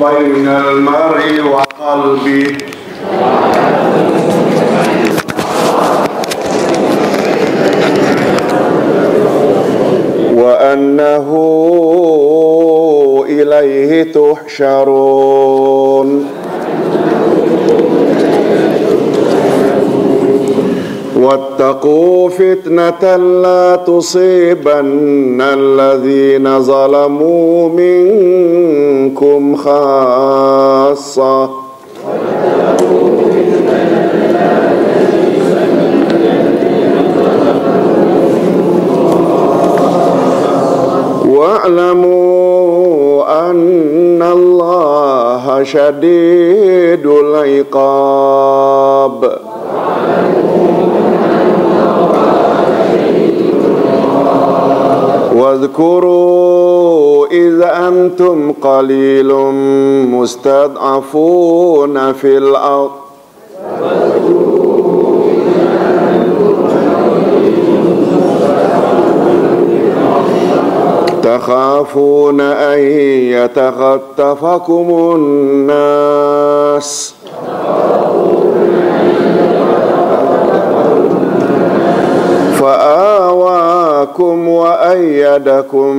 بين المرء وقلبه وأنه إليه تحشرون واتقوا فتنة لا تصيبن الذين ظلموا منكم خاصة واعلموا أن الله شديد العقاب واذكروا إذ أنتم قليل مستضعفون في الأرض تخافون أن يتخطفكم الناس فآواكم وأيدكم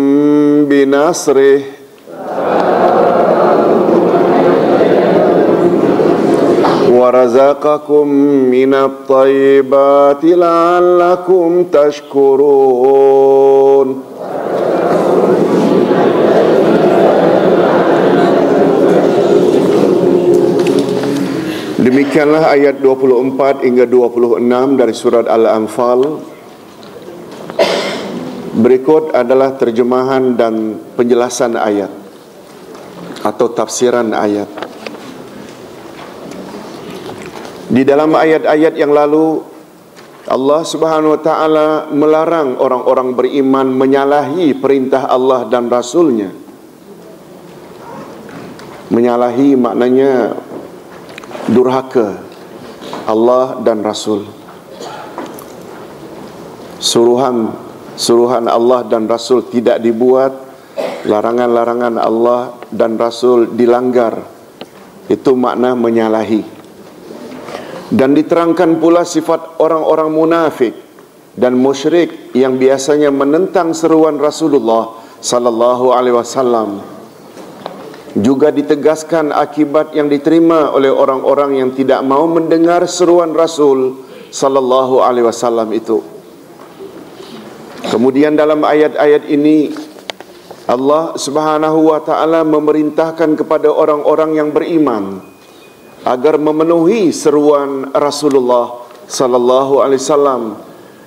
بنصره ورزقكم من الطيبات لعلكم تشكرون. Demikianlah ayat 24 hingga 26 dari surat Al-Anfal. Berikut adalah terjemahan dan penjelasan ayat atau tafsiran ayat. Di dalam ayat-ayat yang lalu, Allah Subhanahu wa taala melarang orang-orang beriman menyalahi perintah Allah dan Rasul-Nya. Menyalahi maknanya durhaka Allah dan Rasul. Suruhan Allah dan Rasul tidak dibuat, larangan-larangan Allah dan Rasul dilanggar. Itu makna menyalahi. Dan diterangkan pula sifat orang-orang munafik dan musyrik yang biasanya menentang seruan Rasulullah sallallahu alaihi wasallam. Juga ditegaskan akibat yang diterima oleh orang-orang yang tidak mau mendengar seruan Rasul sallallahu alaihi wasallam itu. Kemudian dalam ayat-ayat ini Allah Subhanahu wa taala memerintahkan kepada orang-orang yang beriman agar memenuhi seruan Rasulullah sallallahu alaihi wasallam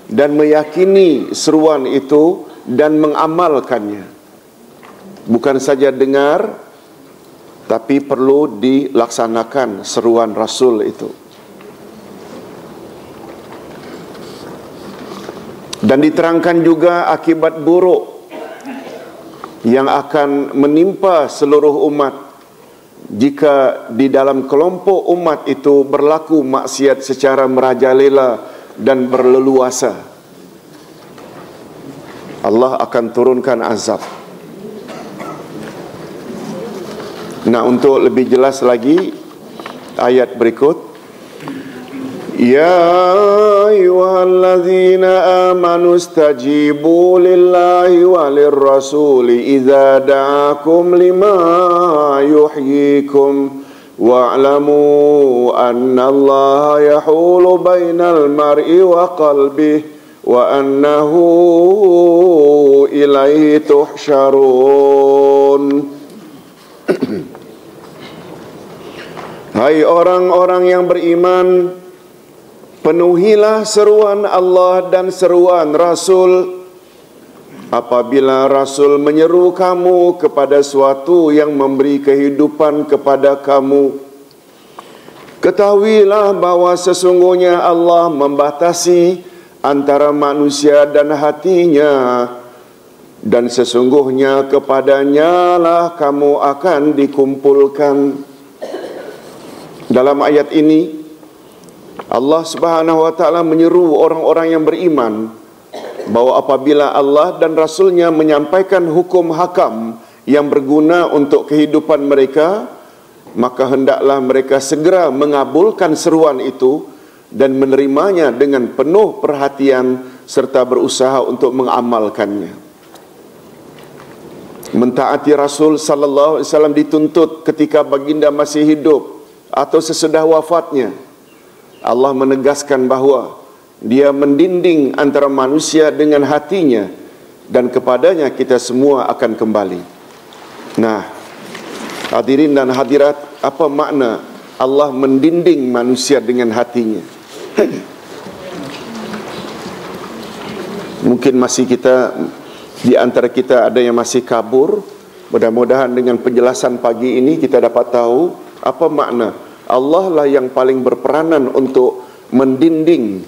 dan meyakini seruan itu dan mengamalkannya. Bukan saja dengar, tapi perlu dilaksanakan seruan Rasul itu. Dan diterangkan juga akibat buruk yang akan menimpa seluruh umat jika di dalam kelompok umat itu berlaku maksiat secara merajalela dan berleluasa. Allah akan turunkan azab. Nah, untuk lebih jelas lagi, ayat berikut. Ya ayyuhallazina amanu istajibu lillahi walir rasuli idza da'akum lima yuhyikum wa'lamu anna Allaha yahulu bainal mar'i wa qalbihi wa annahu ilaihi tuhsyarun. Hai orang-orang yang beriman, penuhilah seruan Allah dan seruan Rasul apabila Rasul menyeru kamu kepada suatu yang memberi kehidupan kepada kamu. Ketahuilah bahawa sesungguhnya Allah membatasi antara manusia dan hatinya, dan sesungguhnya kepadanya lah kamu akan dikumpulkan. Dalam ayat ini Allah Subhanahu wa taala menyeru orang-orang yang beriman bahawa apabila Allah dan Rasul-Nya menyampaikan hukum hakam yang berguna untuk kehidupan mereka, maka hendaklah mereka segera mengabulkan seruan itu dan menerimanya dengan penuh perhatian serta berusaha untuk mengamalkannya. Mentaati Rasul sallallahu alaihi wasallam dituntut ketika baginda masih hidup atau sesudah wafatnya. Allah menegaskan bahawa Dia mendinding antara manusia dengan hatinya dan kepadanya kita semua akan kembali. Nah, hadirin dan hadirat, apa makna Allah mendinding manusia dengan hatinya? Mungkin masih di antara kita ada yang masih kabur. Mudah-mudahan dengan penjelasan pagi ini kita dapat tahu apa makna Allah lah yang paling berperanan untuk mendinding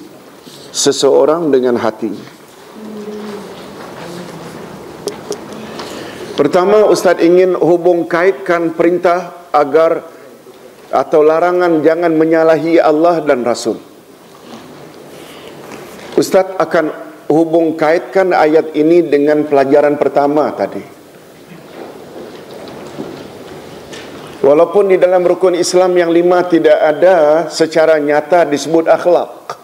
seseorang dengan hatinya. Pertama, Ustaz ingin hubung kaitkan perintah agar atau larangan jangan menyalahi Allah dan Rasul. Ustaz akan hubung kaitkan ayat ini dengan pelajaran pertama tadi. Walaupun di dalam rukun Islam yang 5 tidak ada secara nyata disebut akhlak,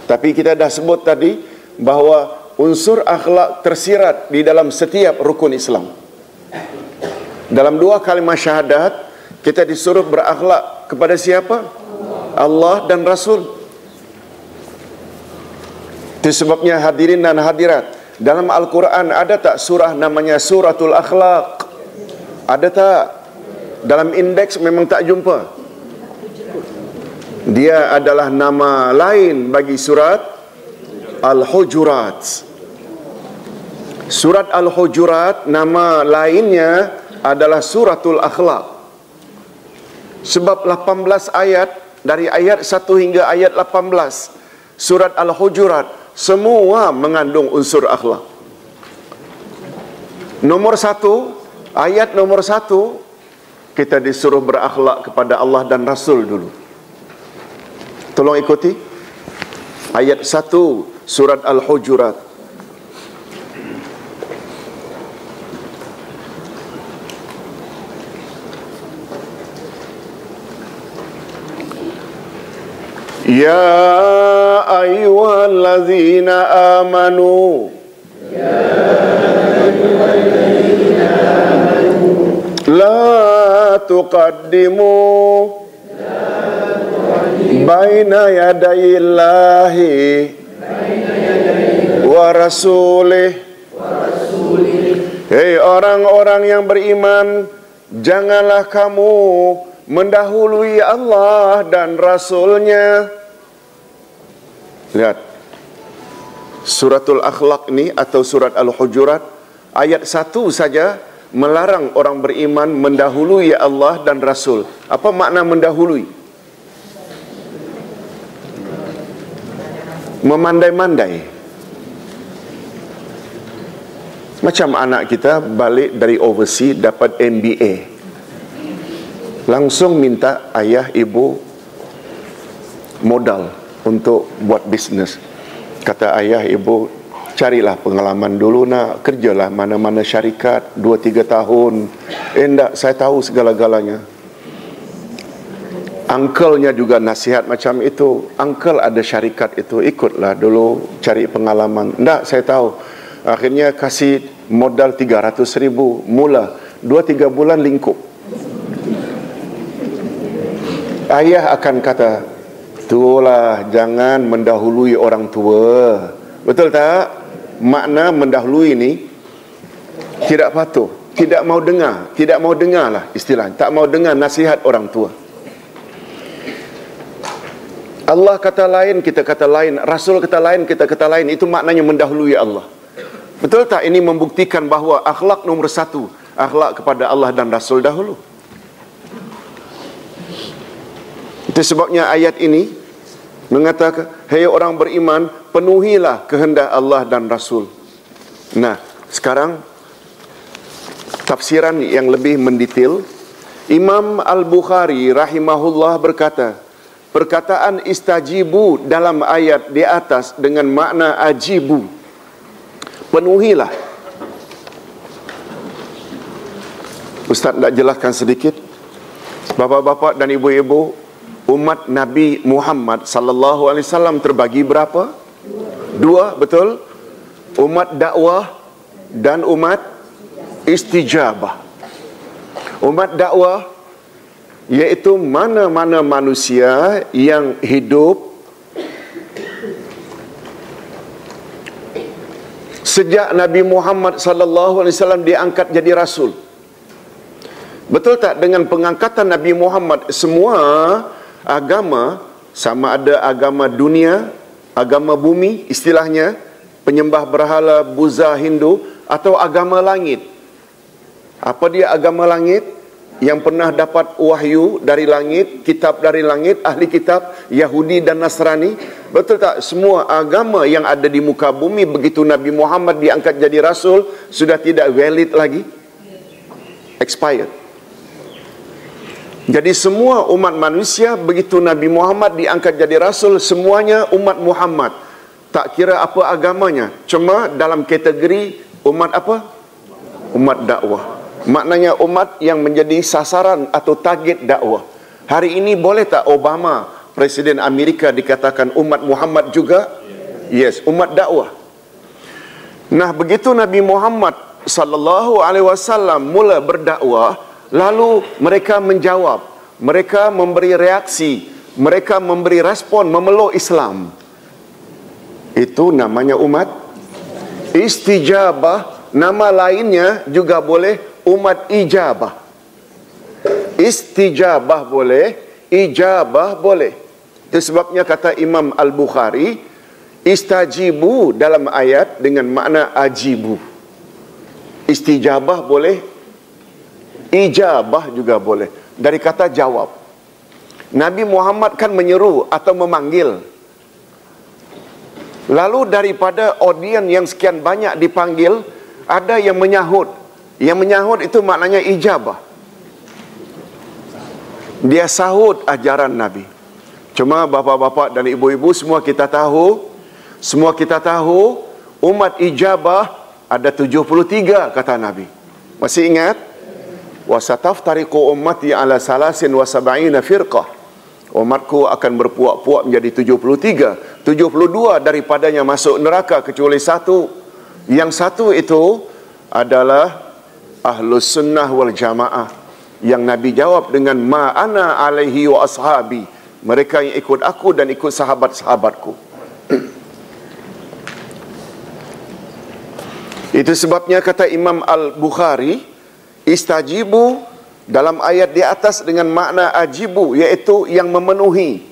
tapi kita dah sebut tadi bahawa unsur akhlak tersirat di dalam setiap rukun Islam. Dalam 2 kalimah syahadat, kita disuruh berakhlak kepada siapa? Allah dan Rasul. Itu sebabnya hadirin dan hadirat, dalam Al-Quran ada tak surah namanya Suratul Akhlaq? Ada tak? Dalam indeks memang tak jumpa. Dia adalah nama lain bagi surat Al-Hujurat. Surat Al-Hujurat nama lainnya adalah Suratul Akhlaq. Sebab 18 ayat, dari ayat 1 hingga ayat 18 Surat Al-Hujurat semua mengandung unsur akhlak. Nomor 1, ayat nomor 1, kita disuruh berakhlak kepada Allah dan Rasul dulu. Tolong ikuti ayat 1 surat Al-Hujurat. Ya ayyuhallazina amanu, la tuqaddimu baina yadayillahi wa rasulih. Hei orang-orang yang beriman, janganlah kamu mendahului Allah dan Rasulnya. Lihat, Suratul Akhlaq ini atau Surat Al-Hujurat, ayat 1 saja melarang orang beriman mendahului Allah dan Rasul. Apa makna mendahului? Memandai-mandai. Macam anak kita balik dari overseas dapat MBA, langsung minta ayah ibu modal untuk buat bisnes. Kata ayah ibu, carilah pengalaman dulu nak, kerjalah mana-mana syarikat 2-3 tahun. Enggak, saya tahu segala-galanya. Uncle-nya juga nasihat macam itu. Uncle ada syarikat itu, ikutlah dulu cari pengalaman. Enggak, saya tahu. Akhirnya kasih modal 300,000, mula 2-3 bulan lingkup. Ayah akan kata, itulah jangan mendahului orang tua. Betul tak? Makna mendahului ini tidak patuh, tidak mau dengar lah istilah, tak mau dengar nasihat orang tua. Allah kata lain, kita kata lain, Rasul kata lain, kita kata lain. Itu maknanya mendahului Allah. Betul tak? Ini membuktikan bahawa akhlak nomor 1, akhlak kepada Allah dan Rasul dahulu. Itu sebabnya ayat ini mengatakan, hei orang beriman, penuhilah kehendak Allah dan Rasul. Nah, sekarang tafsiran yang lebih mendetail. Imam Al-Bukhari rahimahullah berkata, perkataan istajibu dalam ayat di atas dengan makna ajibu, penuhilah. Ustaz nak jelaskan sedikit. Bapa-bapa dan ibu-ibu, umat Nabi Muhammad sallallahu alaihi wasallam terbagi berapa? Dua, betul? Umat dakwah dan umat istijabah. Umat dakwah iaitu mana-mana manusia yang hidup sejak Nabi Muhammad sallallahu alaihi wasallam diangkat jadi rasul. Betul tak, dengan pengangkatan Nabi Muhammad semua agama, sama ada agama dunia, agama bumi istilahnya, penyembah berhala, Buddha, Hindu, atau agama langit. Apa dia agama langit? Yang pernah dapat wahyu dari langit, kitab dari langit, ahli kitab Yahudi dan Nasrani. Betul tak, semua agama yang ada di muka bumi begitu Nabi Muhammad diangkat jadi rasul sudah tidak valid lagi, expired. Jadi semua umat manusia begitu Nabi Muhammad diangkat jadi rasul, semuanya umat Muhammad, tak kira apa agamanya. Cuma dalam kategori umat apa? Umat dakwah. Maknanya umat yang menjadi sasaran atau target dakwah. Hari ini boleh tak Obama, Presiden Amerika, dikatakan umat Muhammad juga? Yes, umat dakwah. Nah, begitu Nabi Muhammad sallallahu alaihi wasallam mula berdakwah, lalu mereka menjawab, mereka memberi reaksi, mereka memberi respon, memeluk Islam. Itu namanya umat istijabah. Nama lainnya juga boleh umat ijabah. Istijabah boleh, ijabah boleh. Itu sebabnya kata Imam Al-Bukhari, istajibu dalam ayat dengan makna ajibu. Istijabah boleh, ijabah juga boleh. Dari kata jawab. Nabi Muhammad kan menyeru atau memanggil. Lalu daripada audien yang sekian banyak dipanggil, ada yang menyahut. Yang menyahut itu maknanya ijabah. Dia sahut ajaran Nabi. Cuma bapa-bapa dan ibu-ibu, semua kita tahu umat ijabah ada 73 kata Nabi. Masih ingat? Wasataftariqu ummati ala salasin wa sab'ina firqah. Umatku akan berpuak-puak menjadi 73. 72 daripadanya masuk neraka kecuali satu. Yang satu itu adalah Ahlus Sunnah wal Jamaah, yang Nabi jawab dengan ma ana alaihi wa ashabi. Mereka yang ikut aku dan ikut sahabat-sahabatku. Itu sebabnya kata Imam Al-Bukhari, istajibu dalam ayat di atas dengan makna ajibu, iaitu yang memenuhi.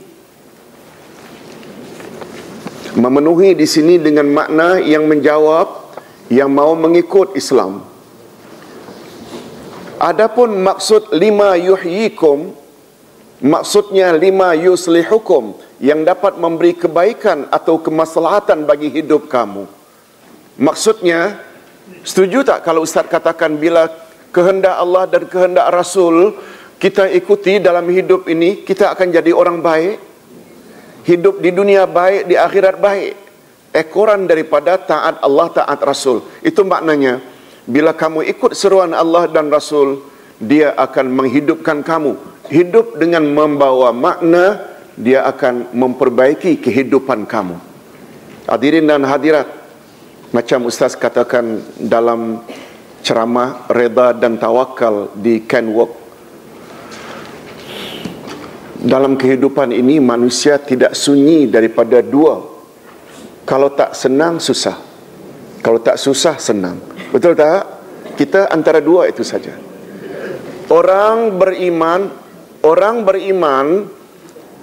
Memenuhi di sini dengan makna yang menjawab, yang mau mengikut Islam. Adapun maksud lima yuhyikum, maksudnya lima yuslihukum, yang dapat memberi kebaikan atau kemaslahatan bagi hidup kamu. Maksudnya, setuju tak kalau Ustaz katakan bila kehendak Allah dan kehendak Rasul kita ikuti dalam hidup ini, kita akan jadi orang baik? Hidup di dunia baik, di akhirat baik. Ekoran daripada taat Allah, taat Rasul. Itu maknanya, bila kamu ikut seruan Allah dan Rasul, dia akan menghidupkan kamu. Hidup dengan membawa makna, dia akan memperbaiki kehidupan kamu. Hadirin dan hadirat, macam Ustaz katakan dalam ceramah reda dan tawakal di Kenwalk, dalam kehidupan ini manusia tidak sunyi daripada dua. Kalau tak senang, susah. Kalau tak susah, senang. Betul tak? Kita antara dua itu saja. Orang beriman,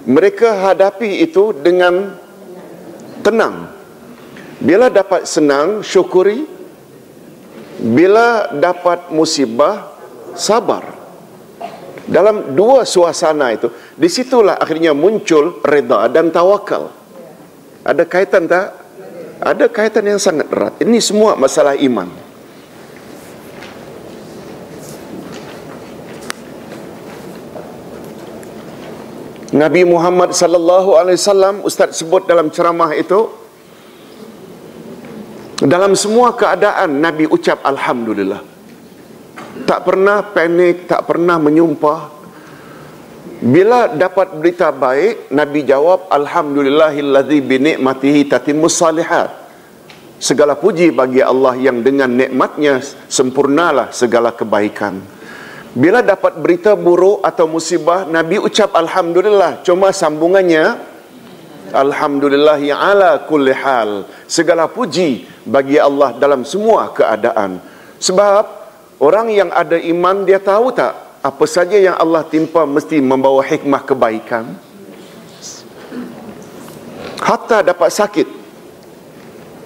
mereka hadapi itu dengan tenang. Bila dapat senang, syukuri. Bila dapat musibah, sabar. Dalam dua suasana itu, disitulah akhirnya muncul reda dan tawakal. Ada kaitan tak? Ada kaitan yang sangat erat. Ini semua masalah iman. Nabi Muhammad sallallahu alaihi wasallam, Ustaz sebut dalam ceramah itu, dalam semua keadaan Nabi ucap alhamdulillah. Tak pernah panik, tak pernah menyumpah. Bila dapat berita baik, Nabi jawab, alhamdulillahillazi bi ni'matihi tatimmus salihat. Segala puji bagi Allah yang dengan nikmatnya sempurnalah segala kebaikan. Bila dapat berita buruk atau musibah, Nabi ucap alhamdulillah. Cuma sambungannya, alhamdulillahi ala kulli hal. Segala puji bagi Allah dalam semua keadaan. Sebab orang yang ada iman, dia tahu tak, apa saja yang Allah timpa mesti membawa hikmah kebaikan. Hatta dapat sakit,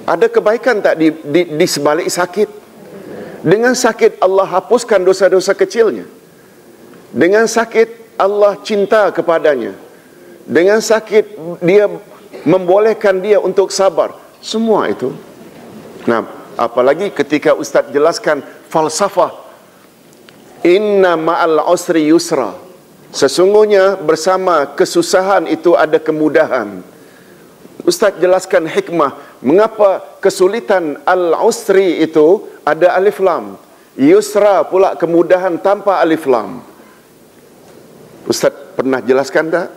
ada kebaikan tak di sebalik sakit? Dengan sakit Allah hapuskan dosa-dosa kecilnya. Dengan sakit Allah cinta kepadanya. Dengan sakit dia membolehkan dia untuk sabar. Semua itu. Nah, apalagi ketika Ustaz jelaskan falsafah, inna ma'al usri yusra. Sesungguhnya bersama kesusahan itu ada kemudahan. Ustaz jelaskan hikmah mengapa kesulitan al-usri itu ada alif lam, yusra pula kemudahan tanpa alif lam. Ustaz pernah jelaskan tak?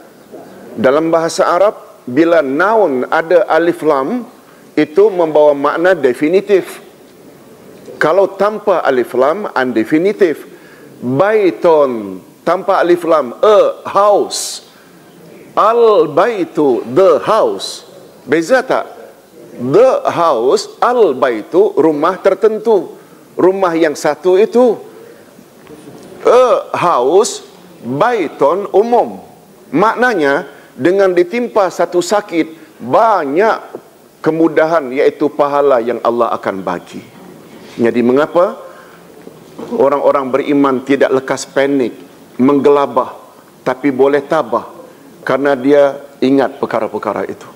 Dalam bahasa Arab, bila noun ada alif lam, itu membawa makna definitif. Kalau tanpa alif lam, undefinitif. Baiton tanpa alif lam, a house. Al-baitu, the house. Beza tak? The house, al-baitu, rumah tertentu. Rumah yang satu itu. A house, baiton, umum. Maknanya, dengan ditimpa satu sakit, banyak kemudahan, iaitu pahala yang Allah akan bagi. Jadi mengapa orang-orang beriman tidak lekas panik, menggelabah, tapi boleh tabah, karena dia ingat perkara-perkara itu.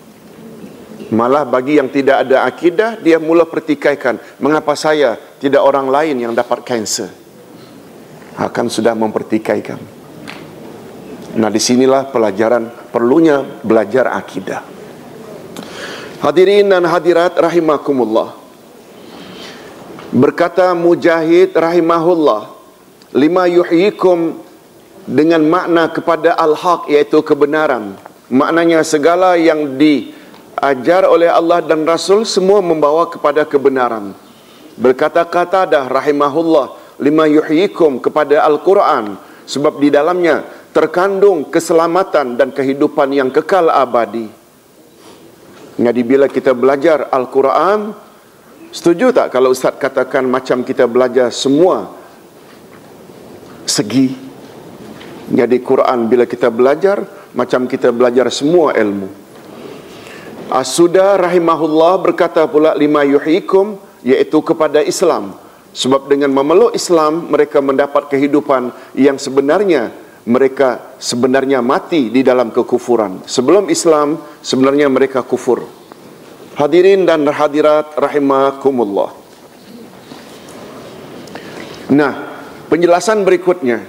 Malah bagi yang tidak ada akidah, dia mula pertikaikan, mengapa saya, tidak orang lain yang dapat kanser. Akan sudah mempertikaikan. Nah, disinilah pelajaran, perlunya belajar akidah. Hadirin dan hadirat rahimakumullah. Berkata Mujahid rahimahullah, lima yuhyikum, dengan makna kepada al-haq, iaitu kebenaran. Maknanya segala yang diajar oleh Allah dan Rasul semua membawa kepada kebenaran. Berkata Qatadah rahimahullah, lima yuhyikum, kepada Al-Quran, sebab di dalamnya terkandung keselamatan dan kehidupan yang kekal abadi. Jadi bila kita belajar Al-Quran, setuju tak kalau Ustaz katakan macam kita belajar semua segi? Jadi Quran bila kita belajar, macam kita belajar semua ilmu. As-Suda rahimahullah berkata pula, lima yuhyikum, iaitu kepada Islam. Sebab dengan memeluk Islam, mereka mendapat kehidupan yang sebenarnya mereka sebenarnya mati di dalam kekufuran. Sebelum Islam, sebenarnya mereka kufur. Hadirin dan hadirat rahimakumullah. Nah, penjelasan berikutnya,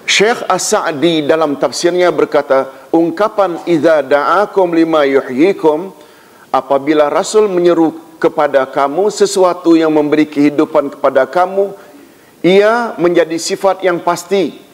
Syekh As-Sa'di dalam tafsirnya berkata, ungkapan idza da'akum lima yuhyikum, apabila Rasul menyeru kepada kamu sesuatu yang memberi kehidupan kepada kamu, ia menjadi sifat yang pasti.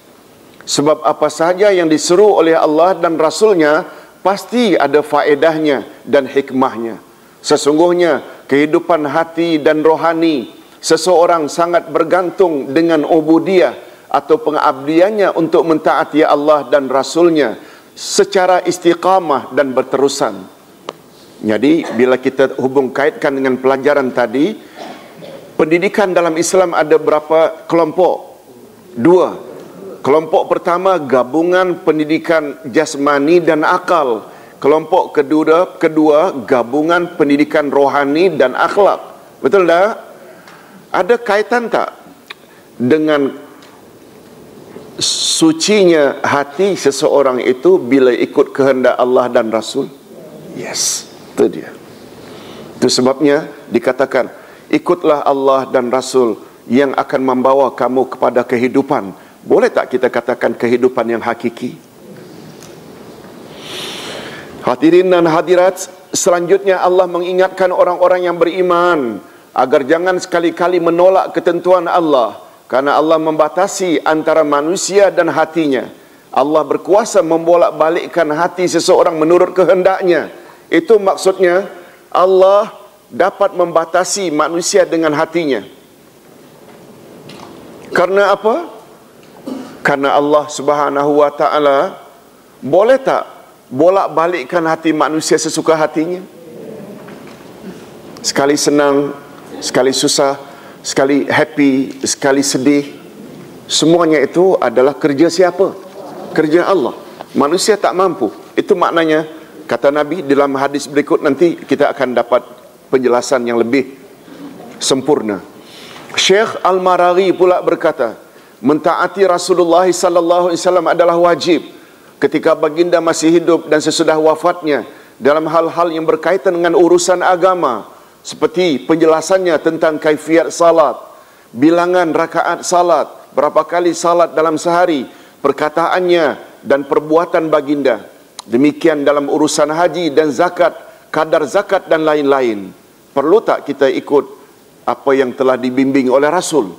Sebab apa sahaja yang diseru oleh Allah dan Rasulnya pasti ada faedahnya dan hikmahnya. Sesungguhnya kehidupan hati dan rohani seseorang sangat bergantung dengan ubudiyah atau pengabdiannya untuk mentaati Allah dan Rasulnya secara istiqamah dan berterusan. Jadi bila kita hubung kaitkan dengan pelajaran tadi, pendidikan dalam Islam ada berapa kelompok? Dua. Kelompok pertama, gabungan pendidikan jasmani dan akal. Kelompok kedua gabungan pendidikan rohani dan akhlak. Betul tak? Ada kaitan tak dengan sucinya hati seseorang itu bila ikut kehendak Allah dan Rasul? Yes, itu dia. Itu sebabnya dikatakan, ikutlah Allah dan Rasul yang akan membawa kamu kepada kehidupan. Boleh tak kita katakan kehidupan yang hakiki? Hadirin dan hadirat, selanjutnya Allah mengingatkan orang-orang yang beriman agar jangan sekali-kali menolak ketentuan Allah, karena Allah membatasi antara manusia dan hatinya. Allah berkuasa membolak-balikkan hati seseorang menurut kehendaknya. Itu maksudnya Allah dapat membatasi manusia dengan hatinya. Karena apa? Karena Allah Subhanahu wa taala boleh tak bolak-balikkan hati manusia sesuka hatinya? Sekali senang, sekali susah, sekali happy, sekali sedih. Semuanya itu adalah kerja siapa? Kerja Allah. Manusia tak mampu. Itu maknanya, kata Nabi dalam hadis berikut, nanti kita akan dapat penjelasan yang lebih sempurna. Syekh Al-Maraghi pula berkata, mentaati Rasulullah sallallahu alaihi wasallam adalah wajib ketika baginda masih hidup dan sesudah wafatnya dalam hal-hal yang berkaitan dengan urusan agama, seperti penjelasannya tentang kaifiat salat, bilangan rakaat salat, berapa kali salat dalam sehari, perkataannya dan perbuatan baginda. Demikian dalam urusan haji dan zakat, kadar zakat dan lain-lain. Perlu tak kita ikut apa yang telah dibimbing oleh Rasul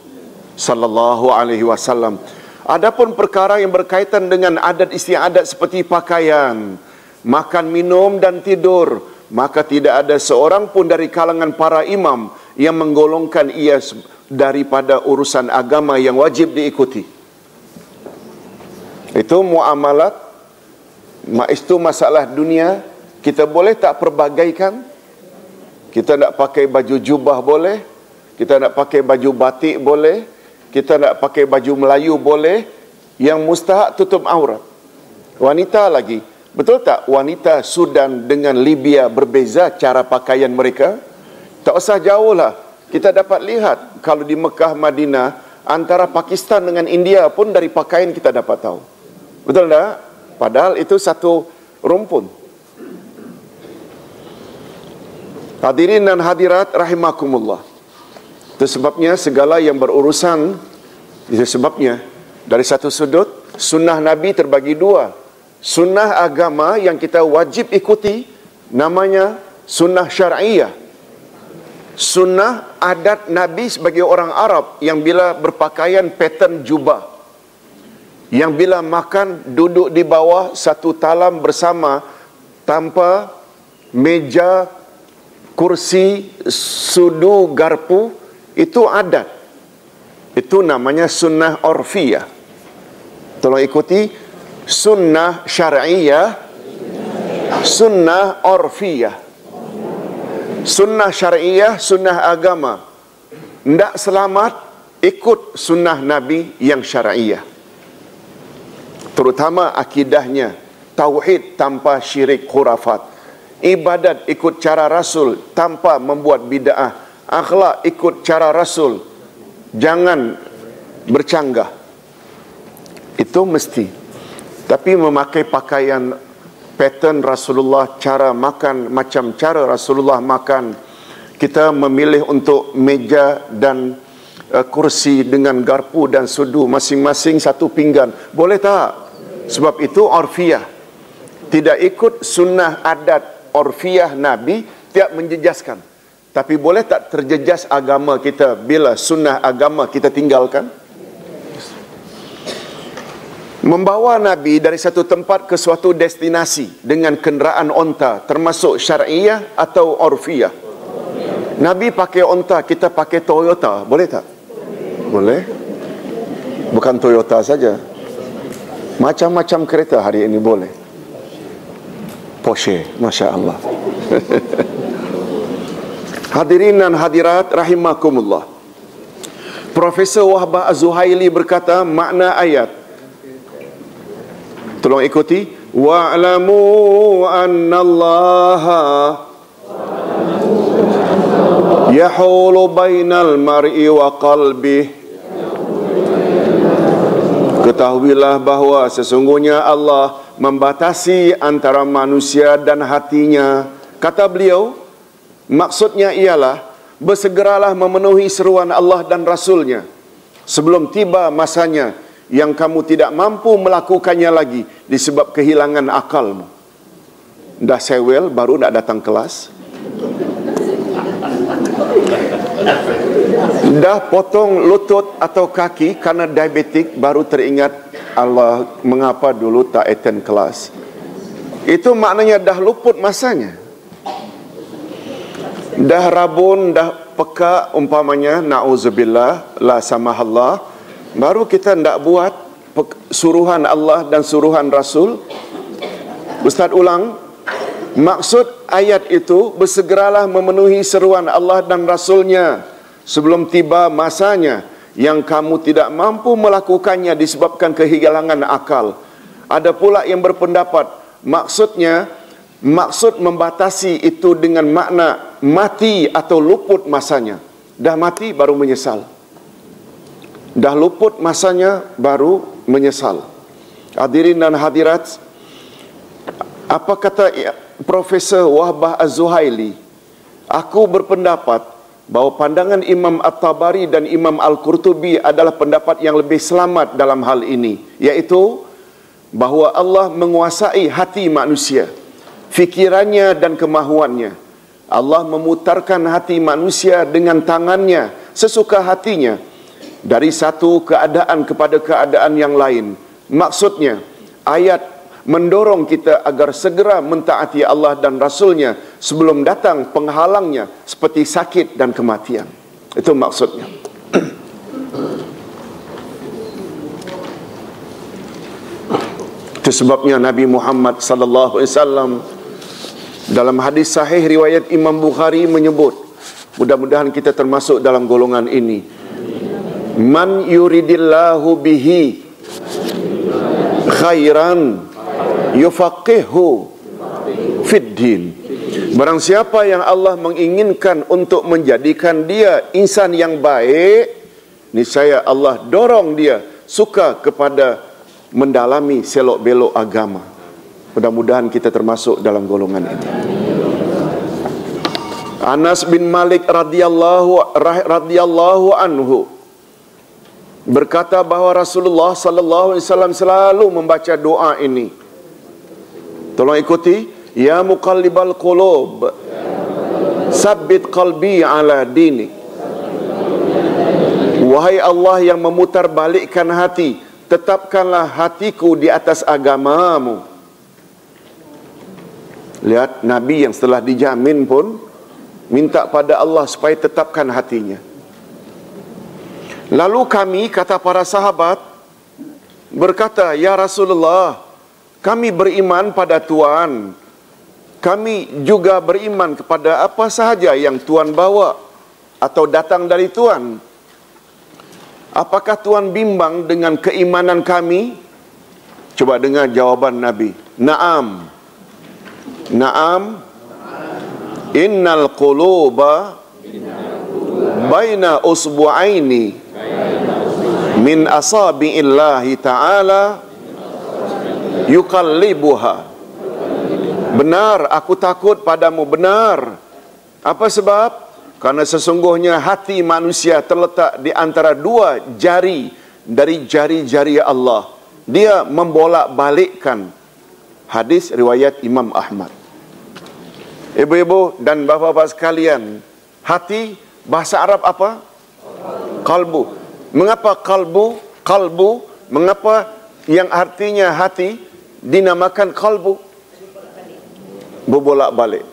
sallallahu alaihi wasallam? Adapun perkara yang berkaitan dengan adat istiadat seperti pakaian, makan, minum dan tidur, maka tidak ada seorang pun dari kalangan para imam yang menggolongkan ia daripada urusan agama yang wajib diikuti. Itu muamalat, itu masalah dunia. Kita boleh tak perbagaikan? Kita nak pakai baju jubah boleh, kita nak pakai baju batik boleh, kita nak pakai baju Melayu boleh. Yang mustahak tutup aurat. Wanita lagi, betul tak wanita Sudan dengan Libya berbeza cara pakaian mereka? Tak usah jauh lah, kita dapat lihat kalau di Mekah, Madinah, antara Pakistan dengan India pun dari pakaian kita dapat tahu. Betul tak? Padahal itu satu rumpun. Hadirin dan hadirat rahimakumullah. Itu sebabnya segala yang berurusan, itu sebabnya dari satu sudut sunnah Nabi terbagi dua. Sunnah agama yang kita wajib ikuti namanya sunnah syar'iyah. Sunnah adat Nabi sebagai orang Arab yang bila berpakaian pattern jubah, yang bila makan duduk di bawah satu talam bersama tanpa meja, kursi, sudu, garpu. Itu adat. Itu namanya sunnah orfiyah. Tolong ikuti. Sunnah syar'iyah, sunnah orfiyah. Sunnah syar'iyah, sunnah agama. Ndak selamat, ikut sunnah Nabi yang syar'iyah. Terutama akidahnya, tauhid tanpa syirik khurafat. Ibadat ikut cara Rasul tanpa membuat bid'ah. Akhlak ikut cara Rasul, jangan bercanggah. Itu mesti. Tapi memakai pakaian pattern Rasulullah, cara makan macam cara Rasulullah makan, kita memilih untuk meja dan kursi dengan garpu dan sudu masing-masing satu pinggan, boleh tak? Sebab itu orfiyah. Tidak ikut sunnah adat orfiyah Nabi, tidak menjejaskan. Tapi boleh tak terjejas agama kita bila sunnah agama kita tinggalkan? Membawa Nabi dari satu tempat ke suatu destinasi dengan kenderaan onta termasuk syar'iyah atau orfiyah? Nabi pakai onta, kita pakai Toyota, boleh tak? Boleh. Bukan Toyota saja, macam-macam kereta hari ini boleh. Porsche, Masya Allah. Hadirin dan hadirat rahimakumullah. Profesor Wahbah Az-Zuhaili berkata makna ayat. Tolong ikuti. Wa'lamu annallaha yahulu bainal mar'i wa qalbih. Ketahuilah bahawa sesungguhnya Allah membatasi antara manusia dan hatinya. Kata beliau, maksudnya ialah bersegeralah memenuhi seruan Allah dan Rasulnya sebelum tiba masanya yang kamu tidak mampu melakukannya lagi disebab kehilangan akalmu. Dah sewel baru nak datang kelas, dah potong lutut atau kaki karena diabetik baru teringat Allah mengapa dulu tak attend kelas. Itu maknanya dah luput masanya. Dah rabun, dah peka umpamanya, na'udzubillah, la samahallah, baru kita ndak buat suruhan Allah dan suruhan Rasul. Ustaz ulang, maksud ayat itu, bersegeralah memenuhi seruan Allah dan Rasulnya sebelum tiba masanya yang kamu tidak mampu melakukannya disebabkan kehilangan akal. Ada pula yang berpendapat maksud membatasi itu dengan makna mati atau luput masanya. Dah mati baru menyesal. Dah luput masanya baru menyesal. Hadirin dan hadirat, apa kata Profesor Wahbah Az-Zuhaili? Aku berpendapat bahawa pandangan Imam At-Tabari dan Imam Al-Qurtubi adalah pendapat yang lebih selamat dalam hal ini, iaitu bahawa Allah menguasai hati manusia, fikirannya dan kemahuannya. Allah memutarkan hati manusia dengan tangannya sesuka hatinya dari satu keadaan kepada keadaan yang lain. Maksudnya, ayat mendorong kita agar segera mentaati Allah dan Rasulnya sebelum datang penghalangnya seperti sakit dan kematian. Itu maksudnya. Itu sebabnya Nabi Muhammad sallallahu alaihi wasallam dalam hadis sahih riwayat Imam Bukhari menyebut, mudah-mudahan kita termasuk dalam golongan ini, man yuridillahu bihi khairan yufaqihu fid din. Barang siapa yang Allah menginginkan untuk menjadikan dia insan yang baik, niscaya Allah dorong dia suka kepada mendalami selok-belok agama. Mudah-mudahan kita termasuk dalam golongan ini. Anas bin Malik radhiyallahu anhu berkata bahawa Rasulullah sallallahu alaihi wasallam selalu membaca doa ini. Tolong ikuti. Ya muqallibal qulub, sabbit qalbi ala dinik. Wahai Allah yang memutar balikkan hati, tetapkanlah hatiku di atas agamamu. Lihat, Nabi yang setelah dijamin pun minta pada Allah supaya tetapkan hatinya. Lalu kami, kata para sahabat, berkata, ya Rasulullah, kami beriman pada Tuhan. Kami juga beriman kepada apa sahaja yang Tuhan bawa atau datang dari Tuhan. Apakah Tuhan bimbang dengan keimanan kami? Coba dengar jawaban Nabi. Naam. Naam. Innal quluba baina usbu'aini min asabi'illahi ta'ala yuqallibuha. Benar, aku takut padamu, benar. Apa sebab? Karena sesungguhnya hati manusia terletak di antara dua jari dari jari-jari Allah. Dia membolak-balikkan. Hadis riwayat Imam Ahmad. Ibu-ibu dan bapa-bapa sekalian, hati bahasa Arab apa? Qalbu. Mengapa qalbu? Qalbu, mengapa yang artinya hati dinamakan qalbu? Berbolak-balik.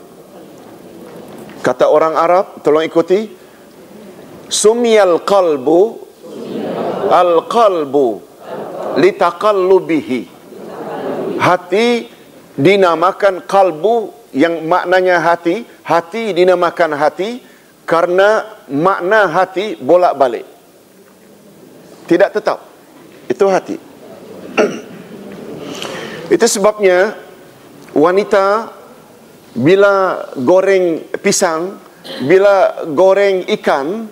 Kata orang Arab, tolong ikuti. Sumiyal qalbu al-qalbu litaqallubihi. Hati dinamakan qalbu, yang maknanya hati. Hati dinamakan hati karena makna hati bolak-balik, tidak tetap. Itu hati. Itu sebabnya wanita bila goreng pisang, bila goreng ikan,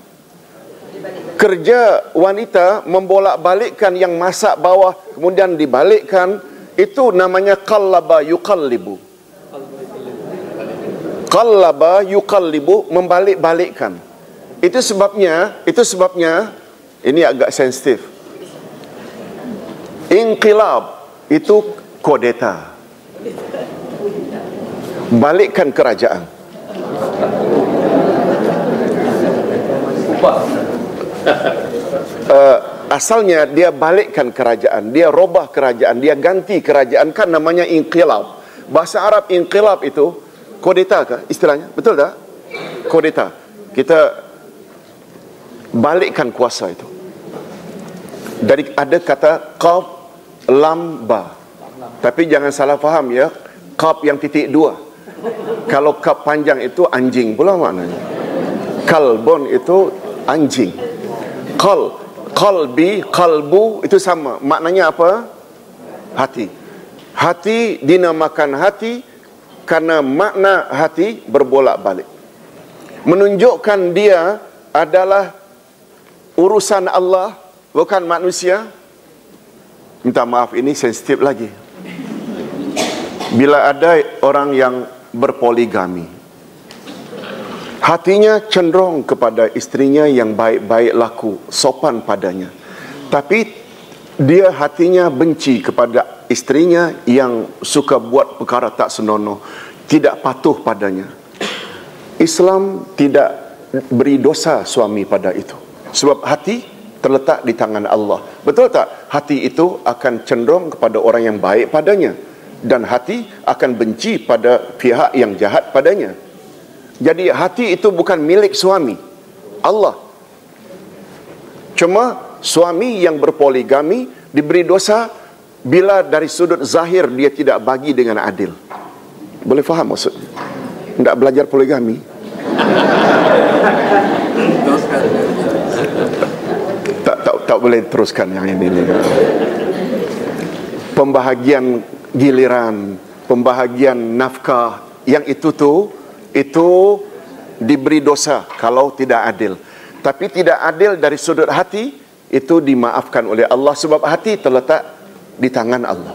kerja wanita membolak-balikkan yang masak bawah kemudian dibalikkan. Itu namanya qallaba yuqallibu. Qallaba yuqallibu, membalik-balikkan. Itu sebabnya ini agak sensitif. Inqilab itu kudeta. Balikkan kerajaan. Asalnya dia balikkan kerajaan, dia robah kerajaan, dia ganti kerajaan, kan namanya inqilab. Bahasa Arab inqilab itu kudeta ke istilahnya? Betul tak? Kudeta. Kita balikkan kuasa itu. Dari ada kata qaf lam ba. Tapi jangan salah faham ya, qaf yang titik dua. Kalau qaf panjang itu anjing pula maknanya. Kalbun itu anjing. Qalbi, qalbu itu sama. Maknanya apa? Hati. Hati dinamakan hati karena makna hati berbolak-balik. Menunjukkan dia adalah urusan Allah, bukan manusia. Minta maaf, ini sensitif lagi. Bila ada orang yang berpoligami, hatinya cenderung kepada istrinya yang baik-baik laku, sopan padanya. Tapi dia hatinya benci kepada istrinya yang suka buat perkara tak senonoh, tidak patuh padanya. Islam tidak beri dosa suami pada itu. Sebab hati terletak di tangan Allah. Betul tak? Hati itu akan cenderung kepada orang yang baik padanya. Dan hati akan benci pada pihak yang jahat padanya. Jadi hati itu bukan milik suami, Allah. Cuma suami yang berpoligami diberi dosa bila dari sudut zahir dia tidak bagi dengan adil. Boleh faham maksudnya? Tidak belajar poligami. Tak boleh teruskan yang ini. Pembahagian giliran, pembahagian nafkah, yang itu diberi dosa kalau tidak adil. Tapi tidak adil dari sudut hati, itu dimaafkan oleh Allah sebab hati terletak di tangan Allah.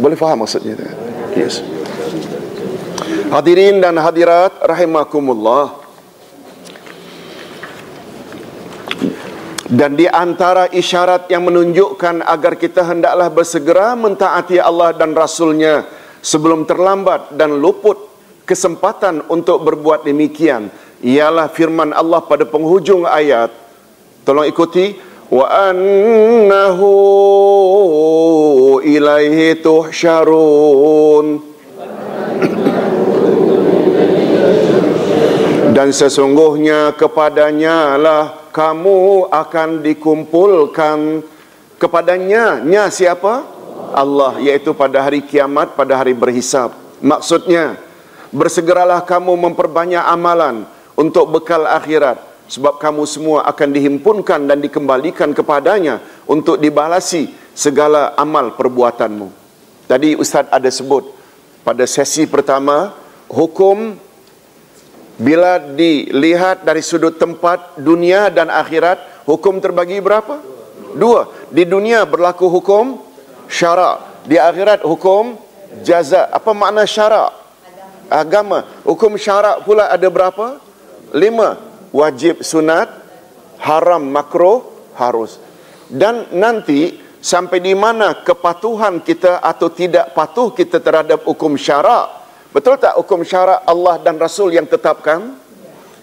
Boleh faham maksudnya? Yes. Hadirin dan hadirat rahimakumullah. Dan di antara isyarat yang menunjukkan agar kita hendaklah bersegera mentaati Allah dan Rasulnya sebelum terlambat dan luput kesempatan untuk berbuat demikian ialah firman Allah pada penghujung ayat. Tolong ikuti. Wa annahu ilaihi tuhsyarun. Dan sesungguhnya kepadanya lah kamu akan dikumpulkan. Kepadanya, nya siapa? Allah, yaitu pada hari kiamat, pada hari berhisab. Maksudnya, bersegeralah kamu memperbanyak amalan untuk bekal akhirat, sebab kamu semua akan dihimpunkan dan dikembalikan kepadanya untuk dibalasi segala amal perbuatanmu. Tadi Ustaz ada sebut pada sesi pertama, hukum bila dilihat dari sudut tempat dunia dan akhirat, hukum terbagi berapa? Dua. Di dunia berlaku hukum syara', di akhirat hukum jaza. Apa makna syara'? Agama. Hukum syara' pula ada berapa? 5. Wajib, sunat, haram, makruh, harus. Dan nanti sampai di mana kepatuhan kita atau tidak patuh kita terhadap hukum syara'. Betul tak hukum syara' Allah dan Rasul yang tetapkan?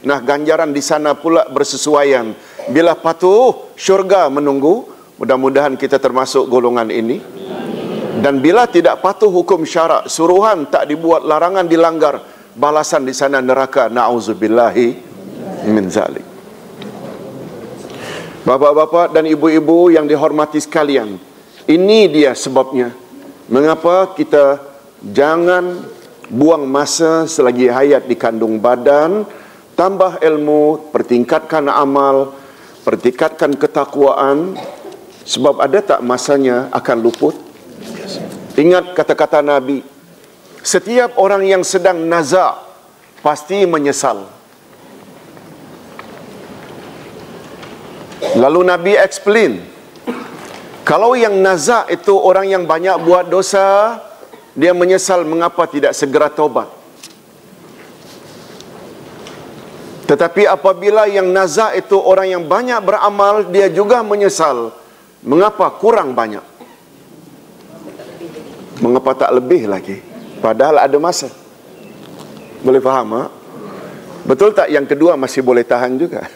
Nah, ganjaran di sana pula bersesuaian. Bila patuh, syurga menunggu. Mudah-mudahan kita termasuk golongan ini. Dan bila tidak patuh hukum syara', suruhan tak dibuat, larangan dilanggar, balasan di sana neraka. Na'udzubillahi min zalik. Bapak-bapak dan ibu-ibu yang dihormati sekalian, ini dia sebabnya mengapa kita jangan buang masa selagi hayat di kandung badan, tambah ilmu, pertingkatkan amal, pertingkatkan ketakwaan, sebab ada tak masanya akan luput. Ingat kata-kata Nabi, setiap orang yang sedang naza' pasti menyesal. Lalu Nabi explain, kalau yang naza' itu orang yang banyak buat dosa, dia menyesal mengapa tidak segera taubat. Tetapi apabila yang naza' itu orang yang banyak beramal, dia juga menyesal mengapa kurang banyak, mengapa tak lebih lagi, padahal ada masa. Boleh faham? Ha? Betul tak yang kedua masih boleh tahan juga?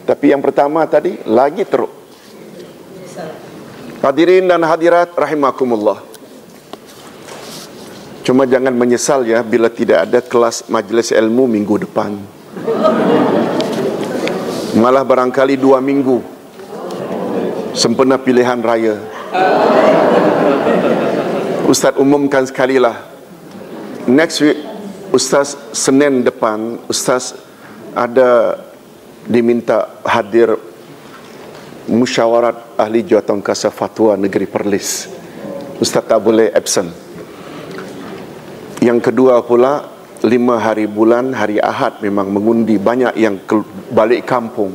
Tapi yang pertama tadi lagi teruk. Hadirin dan hadirat rahimakumullah. Cuma jangan menyesal ya bila tidak ada kelas majlis ilmu minggu depan. Malah barangkali 2 minggu sempena pilihan raya. Ustaz umumkan sekalilah. Next week, Ustaz Senin depan, Ustaz ada diminta hadir musyawarat ahli jawatankuasa fatwa negeri Perlis. Ustaz tak boleh absent. Yang kedua pula, 5 hari bulan, hari Ahad memang mengundi. Banyak yang balik kampung,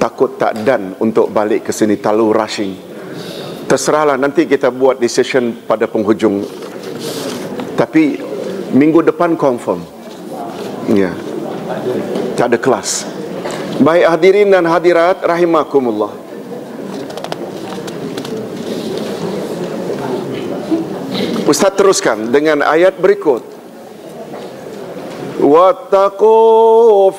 takut tak dan untuk balik ke sini, terlalu rushing. Terserahlah, nanti kita buat decision pada penghujung. Tapi minggu depan confirm. Ya, tak ada kelas. Baik hadirin dan hadirat rahimakumullah. Ustaz teruskan dengan ayat berikut. Wattaqu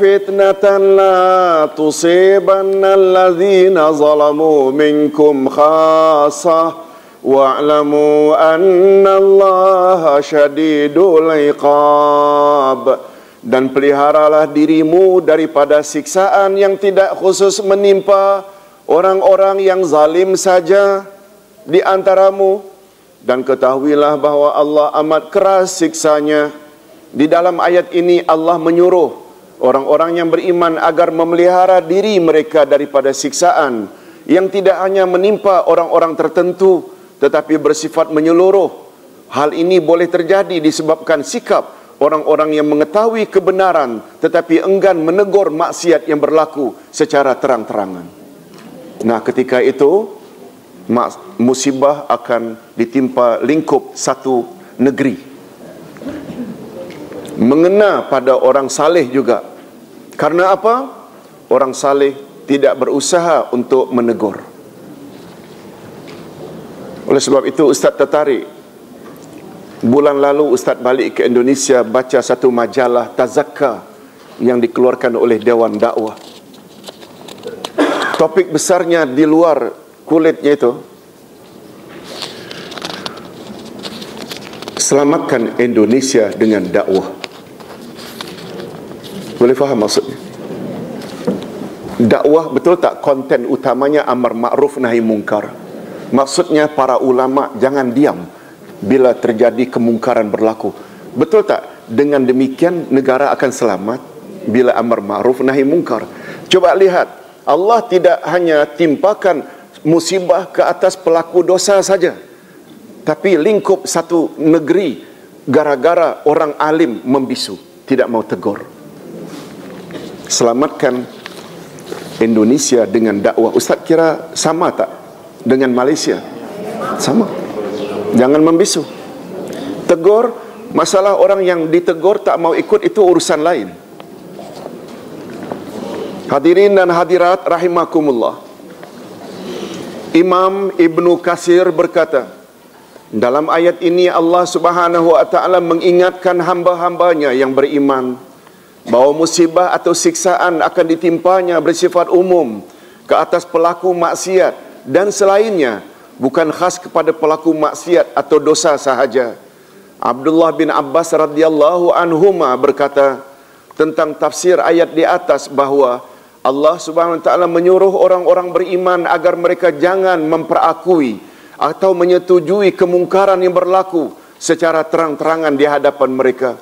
fitnatan la tusibanna allazina zalamu minkum khassah wa'lamu anna Allaha syadidul iqab. Dan peliharalah dirimu daripada siksaan yang tidak khusus menimpa orang-orang yang zalim saja di antaramu. Dan ketahuilah bahawa Allah amat keras siksanya. Di dalam ayat ini Allah menyuruh orang-orang yang beriman agar memelihara diri mereka daripada siksaan yang tidak hanya menimpa orang-orang tertentu tetapi bersifat menyeluruh. Hal ini boleh terjadi disebabkan sikap orang-orang yang mengetahui kebenaran tetapi enggan menegur maksiat yang berlaku secara terang-terangan. Nah, ketika itu musibah akan ditimpa lingkup satu negeri. Mengena pada orang saleh juga. Karena apa? Orang saleh tidak berusaha untuk menegur. Oleh sebab itu Ustaz tertarik. Bulan lalu Ustaz balik ke Indonesia, baca satu majalah Tazakka yang dikeluarkan oleh Dewan Dakwah. Topik besarnya di luar kulitnya itu, selamatkan Indonesia dengan dakwah. Boleh faham maksudnya? Dakwah betul tak konten utamanya amar ma'ruf nahi mungkar? Maksudnya para ulama jangan diam bila terjadi kemungkaran berlaku. Betul tak? Dengan demikian negara akan selamat bila amar ma'ruf nahi mungkar. Coba lihat, Allah tidak hanya timpakan musibah ke atas pelaku dosa saja, tapi lingkup satu negeri gara-gara orang alim membisu, tidak mau tegur. Selamatkan Indonesia dengan dakwah. Ustaz kira sama tak dengan Malaysia? Sama. Jangan membisu. Tegur. Masalah orang yang ditegur tak mau ikut itu urusan lain. Hadirin dan hadirat rahimakumullah. Imam Ibnu Katsir berkata, dalam ayat ini Allah Subhanahu wa taala mengingatkan hamba-hambanya yang beriman bahawa musibah atau siksaan akan ditimpanya bersifat umum ke atas pelaku maksiat dan selainnya, bukan khas kepada pelaku maksiat atau dosa sahaja. Abdullah bin Abbas radhiyallahu anhuma berkata tentang tafsir ayat di atas bahawa Allah Subhanahu wa taala menyuruh orang-orang beriman agar mereka jangan memperakui atau menyetujui kemungkaran yang berlaku secara terang-terangan di hadapan mereka.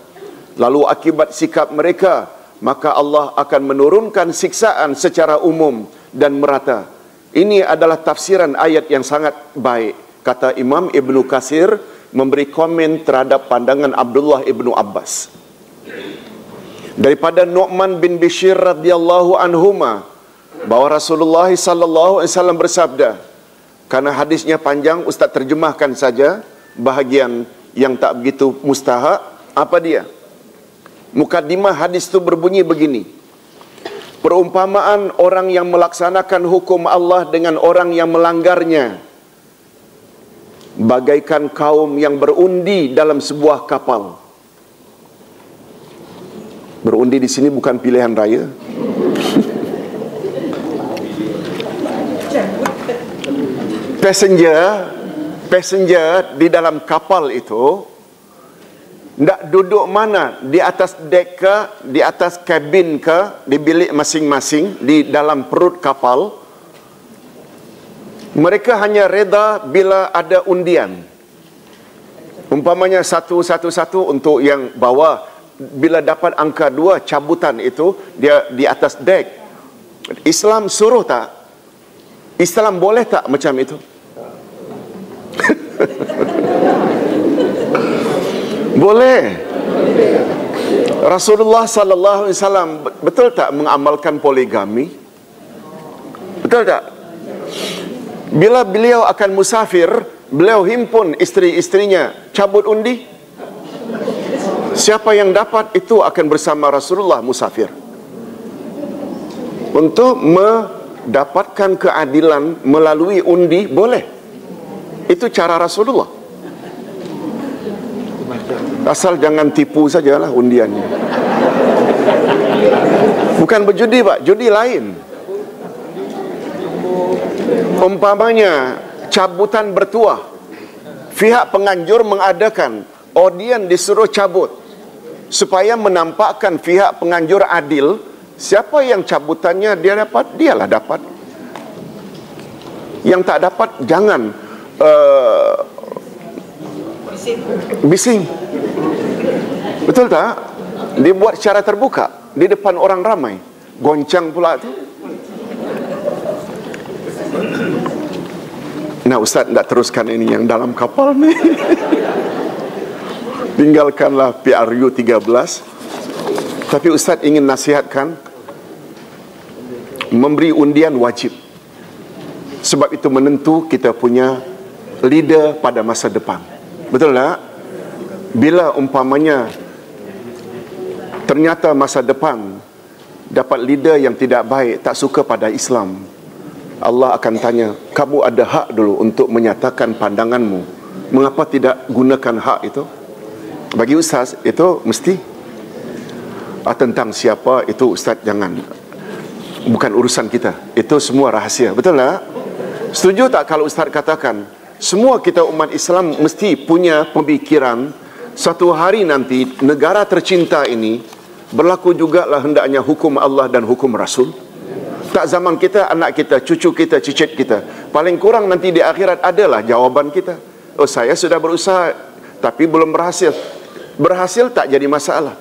Lalu akibat sikap mereka, maka Allah akan menurunkan siksaan secara umum dan merata. Ini adalah tafsiran ayat yang sangat baik, kata Imam Ibnu Katsir memberi komen terhadap pandangan Abdullah Ibnu Abbas. Daripada Nu'man bin Bishir radhiyallahu anhuma bahwa Rasulullah sallallahu alaihi wasallam bersabda, karena hadisnya panjang Ustaz terjemahkan saja bahagian yang tak begitu mustahak. Apa dia? Mukaddimah hadis itu berbunyi begini: perumpamaan orang yang melaksanakan hukum Allah dengan orang yang melanggarnya bagaikan kaum yang berundi dalam sebuah kapal. Berundi di sini bukan pilihan raya. passenger di dalam kapal itu nak duduk mana, di atas dek ke, di atas kabin ke, di bilik masing-masing di dalam perut kapal. Mereka hanya reda bila ada undian. Umpamanya satu untuk yang bawah. Bila dapat angka 2 cabutan itu, dia di atas dek. Islam suruh tak? Islam boleh tak macam itu? Boleh. Rasulullah sallallahu alaihi wasallam betul tak mengamalkan poligami? Betul tak? Bila beliau akan musafir, beliau himpun isteri-isterinya, cabut undi. Siapa yang dapat itu akan bersama Rasulullah musafir. Untuk mendapatkan keadilan melalui undi boleh. Itu cara Rasulullah. Asal jangan tipu sajalah undiannya. Bukan berjudi, Pak, judi lain. Umpamanya cabutan bertuah, pihak penganjur mengadakan, audien disuruh cabut supaya menampakkan pihak penganjur adil. Siapa yang cabutannya dia dapat, dialah dapat. Yang tak dapat jangan bising. Betul tak? Dibuat secara terbuka di depan orang ramai. Goncang pula tu. Nah, Ustaz nak teruskan ini yang dalam kapal ni. Tinggalkanlah PRU 13. Tapi Ustaz ingin nasihatkan, memberi undian wajib. Sebab itu menentu kita punya leader pada masa depan. Betul tak? Bila umpamanya ternyata masa depan dapat leader yang tidak baik, tak suka pada Islam, Allah akan tanya, kamu ada hak dulu untuk menyatakan pandanganmu. Mengapa tidak gunakan hak itu? Bagi Ustaz, itu mesti. Tentang siapa, itu Ustaz jangan. Bukan urusan kita. Itu semua rahasia. Betul tak? Setuju tak kalau Ustaz katakan, semua kita umat Islam mesti punya pemikiran, satu hari nanti negara tercinta ini berlaku jugalah hendaknya hukum Allah dan hukum Rasul. Tak zaman kita, anak kita, cucu kita, cicit kita. Paling kurang nanti di akhirat adalah jawaban kita. Oh, saya sudah berusaha tapi belum berhasil. Berhasil tak jadi masalah.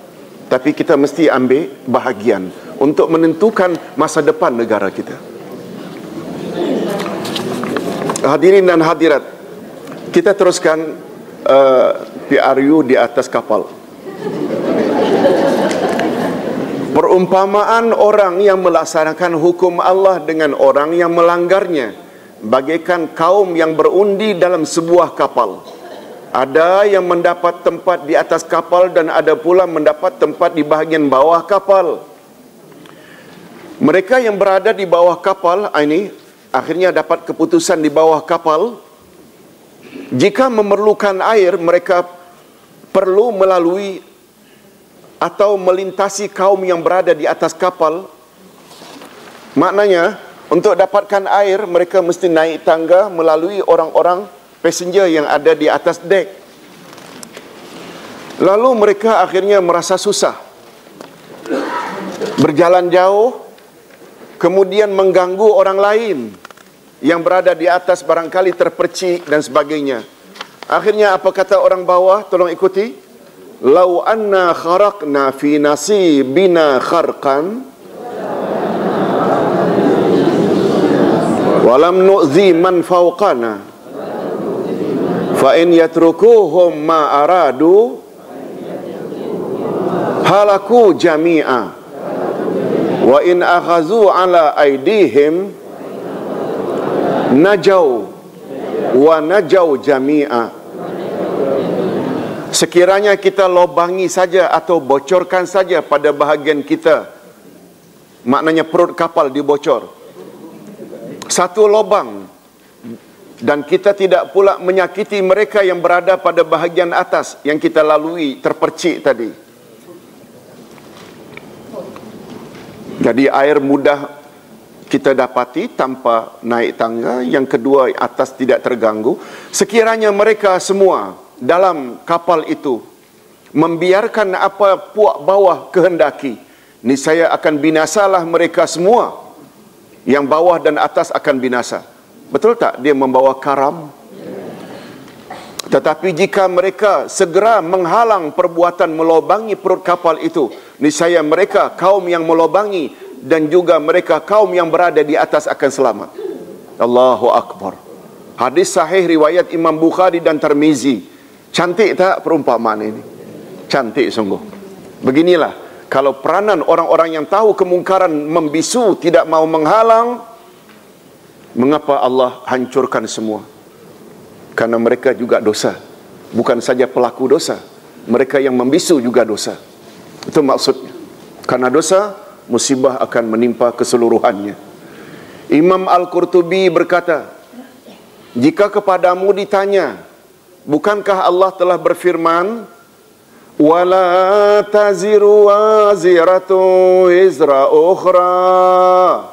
Tapi kita mesti ambil bahagian untuk menentukan masa depan negara kita. Hadirin dan hadirat, kita teruskan PRU di atas kapal. Perumpamaan orang yang melaksanakan hukum Allah dengan orang yang melanggarnya bagaikan kaum yang berundi dalam sebuah kapal. Ada yang mendapat tempat di atas kapal dan ada pula mendapat tempat di bahagian bawah kapal. Mereka yang berada di bawah kapal ini akhirnya dapat keputusan di bawah kapal. Jika memerlukan air, mereka perlu melalui atau melintasi kaum yang berada di atas kapal. Maknanya, untuk dapatkan air, mereka mesti naik tangga melalui orang-orang passenger yang ada di atas dek. Lalu mereka akhirnya merasa susah. Berjalan jauh, kemudian mengganggu orang lain yang berada di atas, barangkali terpercik dan sebagainya. Akhirnya apa kata orang bawah? Tolong ikuti. Lau anna kharaqna fi nasibina kharqan walam nu'zi man fawqana fa in yatrukuhum ma aradu halaku jami'a wa in akhazu ala aidihim najau wa najau jami'a. Sekiranya kita lobangi saja atau bocorkan saja pada bahagian kita, maknanya perut kapal dibocor, satu lubang, dan kita tidak pula menyakiti mereka yang berada pada bahagian atas yang kita lalui terpercik tadi. Jadi air mudah kita dapati tanpa naik tangga, yang kedua atas tidak terganggu. Sekiranya mereka semua dalam kapal itu membiarkan apa puak bawah kehendaki, niscaya akan binasalah mereka semua. Yang bawah dan atas akan binasa. Betul tak dia membawa karam? Tetapi jika mereka segera menghalang perbuatan melobangi perut kapal itu, niscaya mereka kaum yang melobangi dan juga mereka kaum yang berada di atas akan selamat. Allahu Akbar. Hadis sahih riwayat Imam Bukhari dan Tirmizi. Cantik tak perumpamaan ini? Cantik sungguh. Beginilah kalau peranan orang-orang yang tahu kemungkaran membisu, tidak mau menghalang, mengapa Allah hancurkan semua? Karena mereka juga dosa. Bukan saja pelaku dosa, mereka yang membisu juga dosa. Itu maksudnya. Karena dosa, musibah akan menimpa keseluruhannya. Imam Al-Qurtubi berkata, jika kepadamu ditanya, bukankah Allah telah berfirman, wala taziru waziratu wizra ukhra,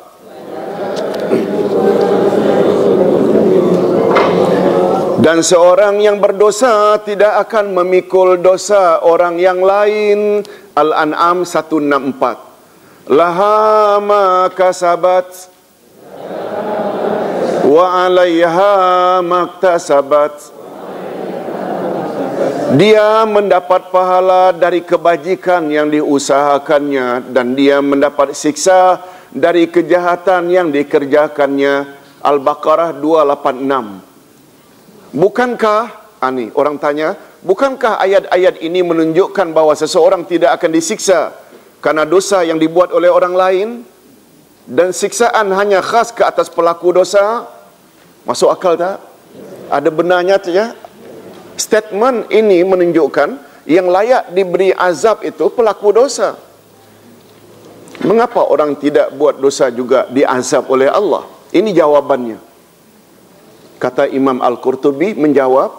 dan seorang yang berdosa tidak akan memikul dosa orang yang lain. Al-An'am 164. Laha ma kasabat wa 'alaiha maktasabat. Dia mendapat pahala dari kebajikan yang diusahakannya, dan dia mendapat siksa dari kejahatan yang dikerjakannya. Al-Baqarah 286. Bukankah, orang tanya, bukankah ayat-ayat ini menunjukkan bahawa seseorang tidak akan disiksa karena dosa yang dibuat oleh orang lain, dan siksaan hanya khas ke atas pelaku dosa? Masuk akal tak? Ada benarnya saja. Statement ini menunjukkan yang layak diberi azab itu pelaku dosa. Mengapa orang tidak buat dosa juga diazab oleh Allah? Ini jawabannya. Kata Imam Al-Qurtubi menjawab,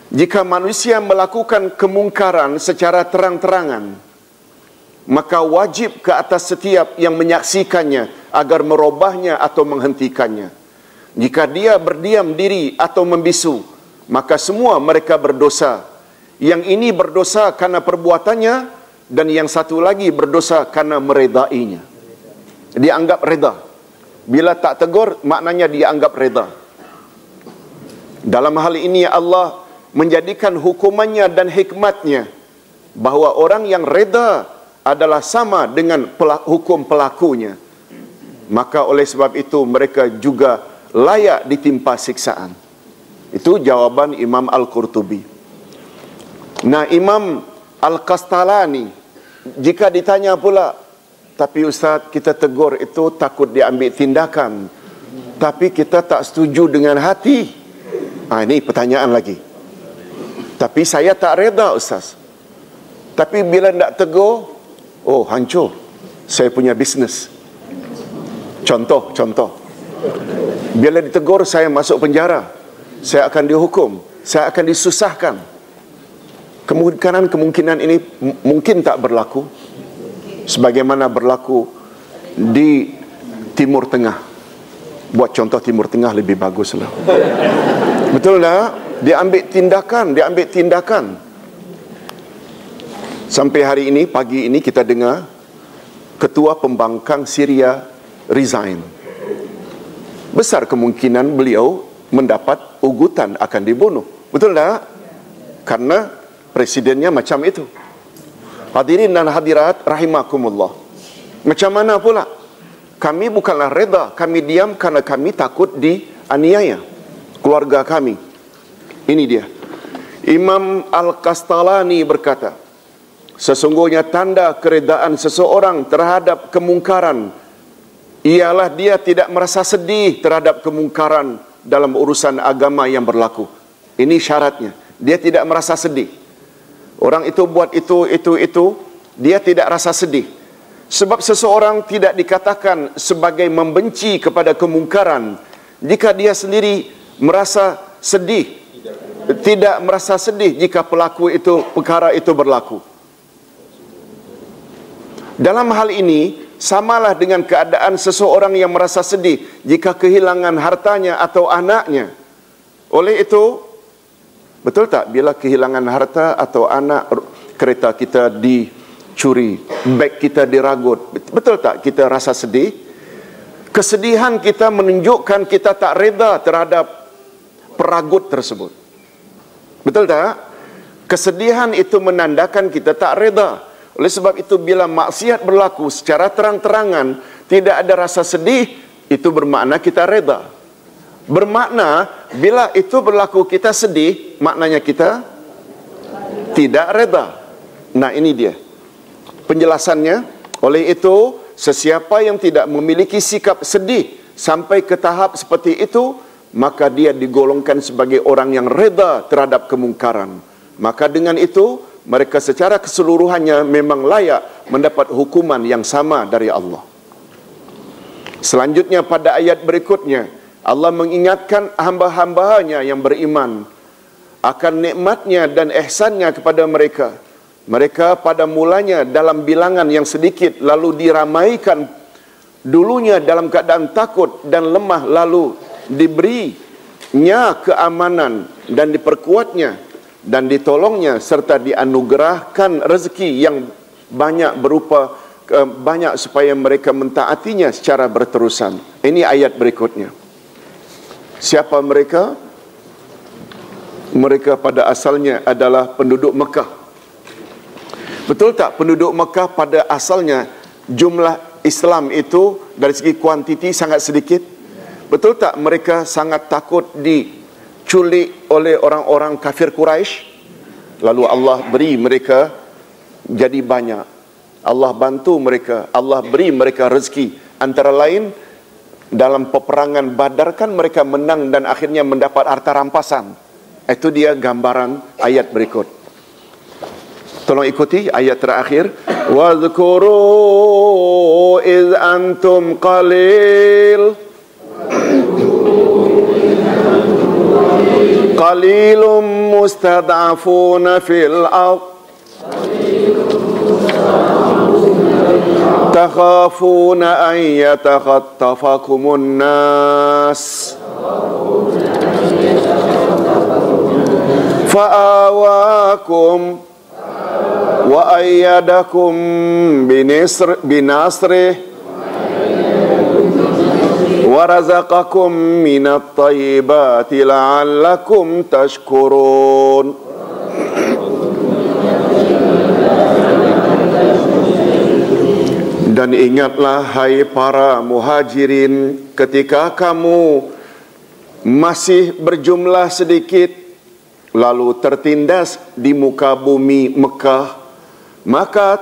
jika manusia melakukan kemungkaran secara terang-terangan, maka wajib ke atas setiap yang menyaksikannya agar merubahnya atau menghentikannya. Jika dia berdiam diri atau membisu, maka semua mereka berdosa. Yang ini berdosa karena perbuatannya, dan yang satu lagi berdosa karena meredainya. Dia anggap reda. Bila tak tegur, maknanya dia anggap reda. Dalam hal ini Allah menjadikan hukumannya dan hikmatnya bahawa orang yang reda adalah sama dengan hukum pelakunya. Maka oleh sebab itu mereka juga layak ditimpa siksaan. Itu jawaban Imam Al-Qurtubi. Nah, Imam Al-Qastalani jika ditanya pula, tapi Ustaz, kita tegur itu takut diambil tindakan, tapi kita tak setuju dengan hati. Ini pertanyaan lagi. Tapi saya tak reda Ustaz. Tapi bila tak tegur, hancur saya punya bisnes. Contoh. Bila ditegur, saya masuk penjara. Saya akan dihukum. Saya akan disusahkan. Kemungkinan ini mungkin tak berlaku sebagaimana berlaku di Timur Tengah. Buat contoh Timur Tengah lebih baguslah. Betul tak? Diambil tindakan. Sampai hari ini, pagi ini kita dengar Ketua Pembangkang Syria resign. Besar kemungkinan beliau mendapat ugutan akan dibunuh. Betul tak? Karena presidennya macam itu. Hadirin dan hadirat rahimakumullah. Macam mana pula? Kami bukanlah reda, kami diam karena kami takut dianiaya keluarga kami. Ini dia. Imam Al-Qastalani berkata, sesungguhnya tanda keredaan seseorang terhadap kemungkaran ialah dia tidak merasa sedih terhadap kemungkaran dalam urusan agama yang berlaku. Ini syaratnya. Dia tidak merasa sedih. Orang itu buat itu, dia tidak rasa sedih. Sebab seseorang tidak dikatakan sebagai membenci kepada kemungkaran jika dia sendiri merasa sedih. Tidak merasa sedih jika perkara itu berlaku. Dalam hal ini, samalah dengan keadaan seseorang yang merasa sedih jika kehilangan hartanya atau anaknya. Oleh itu, betul tak bila kehilangan harta atau anak, kereta kita dicuri, beg kita diragut, betul tak kita rasa sedih? Kesedihan kita menunjukkan kita tak reda terhadap peragut tersebut. Betul tak? Kesedihan itu menandakan kita tak reda. Oleh sebab itu bila maksiat berlaku secara terang-terangan, tidak ada rasa sedih, itu bermakna kita reda. Bermakna bila itu berlaku kita sedih, maknanya kita tidak reda. Nah, ini dia penjelasannya. Oleh itu, sesiapa yang tidak memiliki sikap sedih sampai ke tahap seperti itu, maka dia digolongkan sebagai orang yang reda terhadap kemungkaran. Maka dengan itu, mereka secara keseluruhannya memang layak mendapat hukuman yang sama dari Allah. Selanjutnya pada ayat berikutnya, Allah mengingatkan hamba-hambanya yang beriman akan nikmatnya dan ihsannya kepada mereka. Mereka pada mulanya dalam bilangan yang sedikit, lalu diramaikan dulunya dalam keadaan takut dan lemah, lalu diberinya keamanan dan diperkuatnya dan ditolongnya, serta dianugerahkan rezeki yang banyak berupa banyak supaya mereka mentaatinya secara berterusan. Ini ayat berikutnya. Siapa mereka? Mereka pada asalnya adalah penduduk Mekah. Betul tak penduduk Mekah pada asalnya jumlah Islam itu dari segi kuantiti sangat sedikit? Betul tak mereka sangat takut diculik oleh orang-orang kafir Quraisy? Lalu Allah beri mereka jadi banyak. Allah bantu mereka, Allah beri mereka rezeki. Antara lain dalam peperangan Badar kan mereka menang dan akhirnya mendapat harta rampasan. Itu dia gambaran ayat berikut. Tolong ikuti ayat terakhir. Wadhkuru iz antum qalilum mustad'afuna fil ard takhafuna an yatakhattafakumun nas fa'awakum wa ayyadakum binasrih wa razaqakum minat tayyibati la'allakum tashkurun. Dan ingatlah hai para muhajirin, ketika kamu masih berjumlah sedikit lalu tertindas di muka bumi Mekah, maka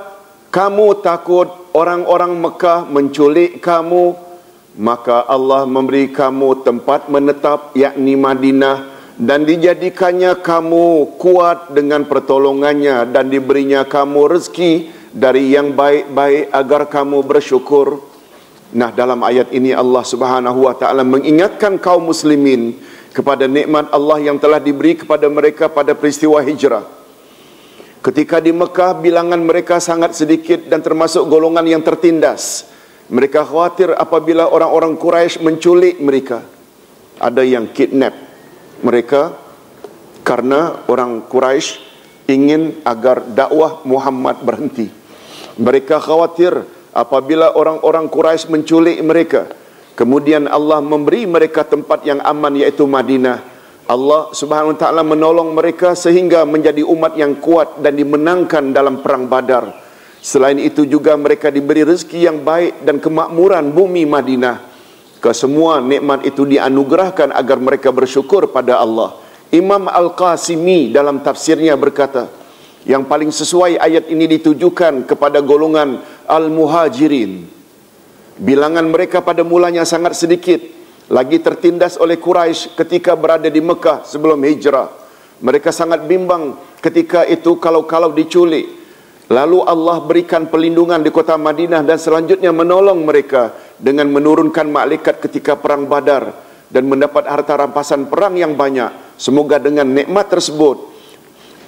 kamu takut orang-orang Mekah menculik kamu, maka Allah memberi kamu tempat menetap yakni Madinah, dan dijadikannya kamu kuat dengan pertolongannya, dan diberinya kamu rezeki dari yang baik-baik agar kamu bersyukur. Nah, dalam ayat ini Allah Subhanahu wa taala mengingatkan kaum muslimin kepada nikmat Allah yang telah diberi kepada mereka pada peristiwa hijrah. Ketika di Mekah bilangan mereka sangat sedikit dan termasuk golongan yang tertindas. Mereka khawatir apabila orang-orang Quraisy menculik mereka. Ada yang kidnap mereka karena orang Quraisy ingin agar dakwah Muhammad berhenti. Mereka khawatir apabila orang-orang Quraisy menculik mereka. Kemudian Allah memberi mereka tempat yang aman yaitu Madinah. Allah Subhanahu wa taala menolong mereka sehingga menjadi umat yang kuat dan dimenangkan dalam perang Badar. Selain itu juga mereka diberi rezeki yang baik dan kemakmuran bumi Madinah. Kesemua nikmat itu dianugerahkan agar mereka bersyukur pada Allah. Imam Al-Qasimi dalam tafsirnya berkata, yang paling sesuai ayat ini ditujukan kepada golongan Al-Muhajirin. Bilangan mereka pada mulanya sangat sedikit, lagi tertindas oleh Quraisy ketika berada di Mekah sebelum hijrah. Mereka sangat bimbang ketika itu kalau diculik. Lalu Allah berikan perlindungan di kota Madinah dan selanjutnya menolong mereka dengan menurunkan malaikat ketika perang Badar dan mendapat harta rampasan perang yang banyak. Semoga dengan nikmat tersebut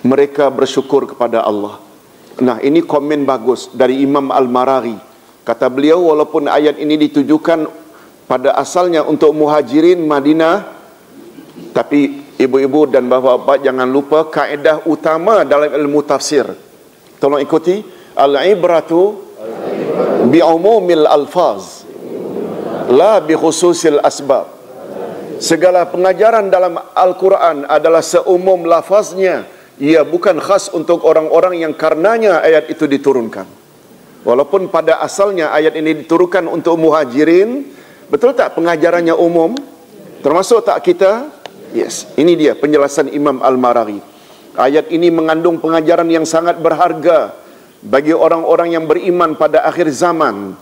mereka bersyukur kepada Allah. Nah, ini komen bagus dari Imam Al-Maraghi. Kata beliau, walaupun ayat ini ditujukan pada asalnya untuk muhajirin Madinah, tapi ibu-ibu dan bapa-bapa jangan lupa kaedah utama dalam ilmu tafsir. Tolong ikuti, al-ibratu bi'umumil alfaz la bi khususil asbab. Segala pengajaran dalam Al-Quran adalah seumum lafaznya, ia bukan khas untuk orang-orang yang karenanya ayat itu diturunkan. Walaupun pada asalnya ayat ini diturunkan untuk muhajirin, betul tak pengajarannya umum? Termasuk tak kita? Yes, ini dia penjelasan Imam Al-Maraghi. Ayat ini mengandung pengajaran yang sangat berharga bagi orang-orang yang beriman pada akhir zaman.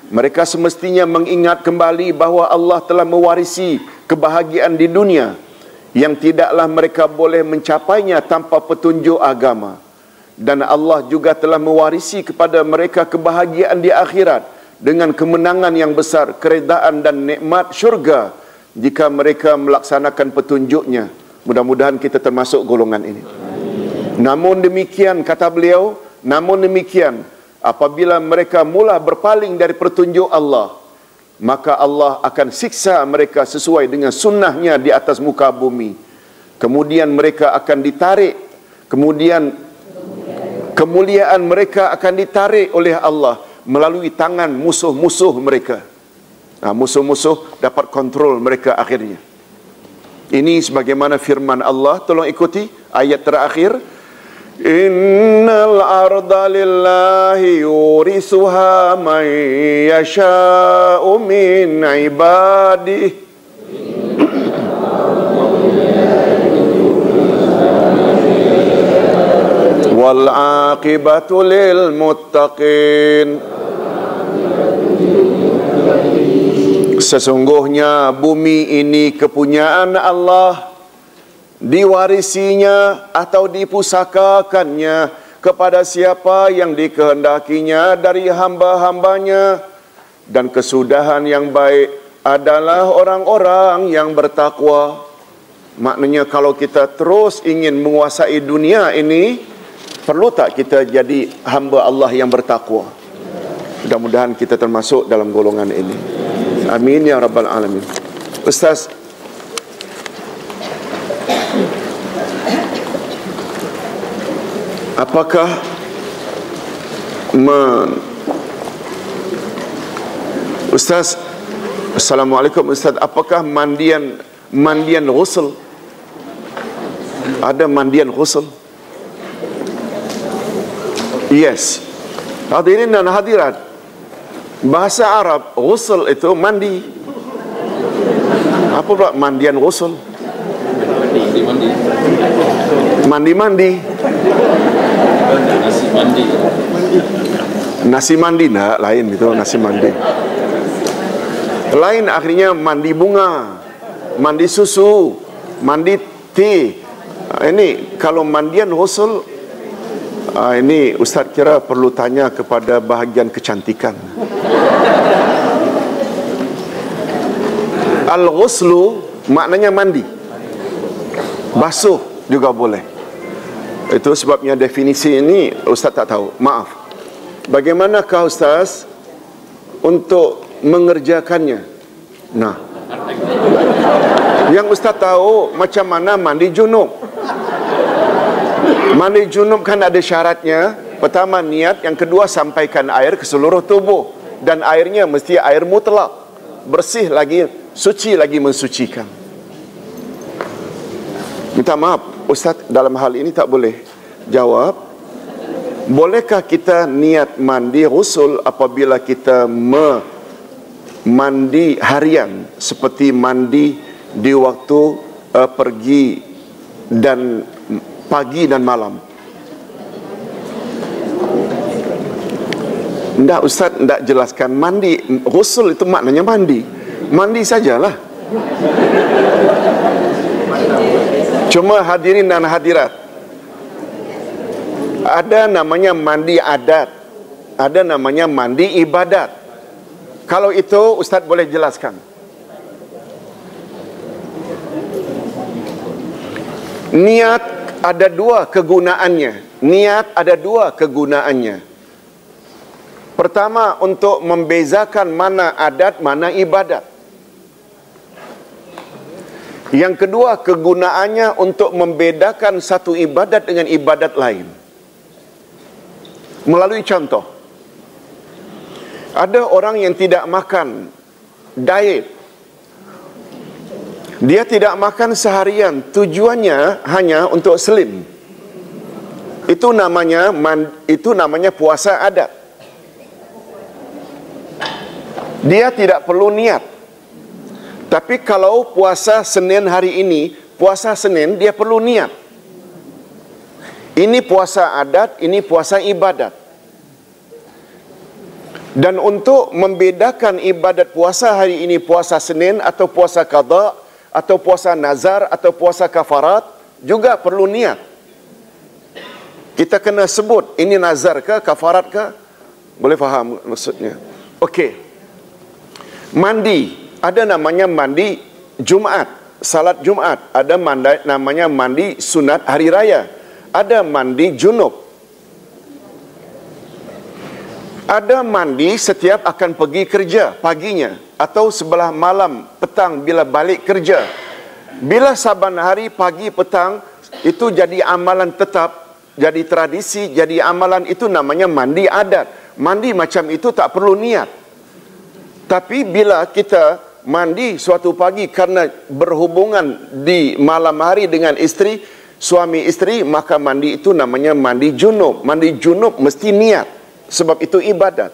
Mereka semestinya mengingat kembali bahawa Allah telah mewarisi kebahagiaan di dunia yang tidaklah mereka boleh mencapainya tanpa petunjuk agama. Dan Allah juga telah mewarisi kepada mereka kebahagiaan di akhirat dengan kemenangan yang besar, keredaan dan nikmat syurga jika mereka melaksanakan petunjuknya. Mudah-mudahan kita termasuk golongan ini. Namun demikian, kata beliau, namun demikian, apabila mereka mula berpaling dari petunjuk Allah, maka Allah akan siksa mereka sesuai dengan sunnahnya di atas muka bumi. Kemudian mereka akan ditarik, kemudian kemuliaan mereka akan ditarik oleh Allah melalui tangan musuh-musuh mereka. Musuh-musuh dapat kontrol mereka akhirnya. Ini sebagaimana firman Allah, tolong ikuti ayat terakhir. Innal arda lillahi yurisuha man yasha'u min ibadihi wal aqibatu lil muttaqin. Sesungguhnya bumi ini kepunyaan Allah, diwarisinya atau dipusakakannya kepada siapa yang dikehendakinya dari hamba-hambanya, dan kesudahan yang baik adalah orang-orang yang bertakwa. Maknanya kalau kita terus ingin menguasai dunia ini, perlu tak kita jadi hamba Allah yang bertakwa? Mudah-mudahan kita termasuk dalam golongan ini. Amin ya rabbal alamin. Ustaz, apakah Ustaz, Assalamualaikum Ustaz, apakah mandian ghusl? Ada mandian ghusl? Yes. Hadirin dan hadirat, bahasa Arab ghusl itu mandi. Apa pula mandian ghusl? Mandi-mandi. Nasi mandi. Nasi mandi nak lain itu, nasi mandi. Lain akhirnya mandi bunga, mandi susu, mandi teh. Ini kalau mandian ghusl, ini Ustaz kira perlu tanya kepada bahagian kecantikan. Al-ghuslu maknanya mandi, basuh juga boleh. Itu sebabnya definisi ini Ustaz tak tahu. Maaf. Bagaimanakah Ustaz untuk mengerjakannya? Nah, yang Ustaz tahu macam mana mandi junub. Mandi junub kan ada syaratnya. Pertama niat, yang kedua sampaikan air ke seluruh tubuh, dan airnya mesti air mutlak, bersih lagi, suci lagi mensucikan. Minta maaf Ustaz, dalam hal ini tak boleh jawab. Bolehkah kita niat mandi ghusl apabila kita mandi harian, seperti mandi di waktu pergi dan pagi dan malam? Tidak, Ustaz tidak jelaskan mandi. Ghusl itu maknanya mandi. Mandi sajalah. Cuma hadirin dan hadirat, ada namanya mandi adat, ada namanya mandi ibadat. Kalau itu Ustaz boleh jelaskan. Niat ada dua kegunaannya. Niat ada dua kegunaannya. Pertama, untuk membezakan mana adat, mana ibadat. Yang kedua, kegunaannya untuk membedakan satu ibadat dengan ibadat lain. Melalui contoh. Ada orang yang tidak makan, diet. Dia tidak makan seharian, tujuannya hanya untuk slim. Itu namanya puasa adat. Dia tidak perlu niat. Tapi kalau puasa Senin hari ini, puasa Senin dia perlu niat. Ini puasa adat, ini puasa ibadat. Dan untuk membedakan ibadat puasa hari ini, puasa Senin atau puasa qada, atau puasa nazar, atau puasa kafarat, juga perlu niat. Kita kena sebut, ini nazar ke, kafarat ke? Boleh faham maksudnya? Okey. Mandi. Ada namanya mandi Jumaat, salat Jumaat. Ada namanya mandi sunat hari raya. Ada mandi junub. Ada mandi setiap akan pergi kerja paginya, atau sebelah malam, petang bila balik kerja. Bila saban hari pagi petang, itu jadi amalan tetap, jadi tradisi, jadi amalan, itu namanya mandi adat. Mandi macam itu tak perlu niat. Tapi bila kita mandi suatu pagi karena berhubungan di malam hari dengan isteri, suami isteri, maka mandi itu namanya mandi junub. Mandi junub mesti niat, sebab itu ibadat.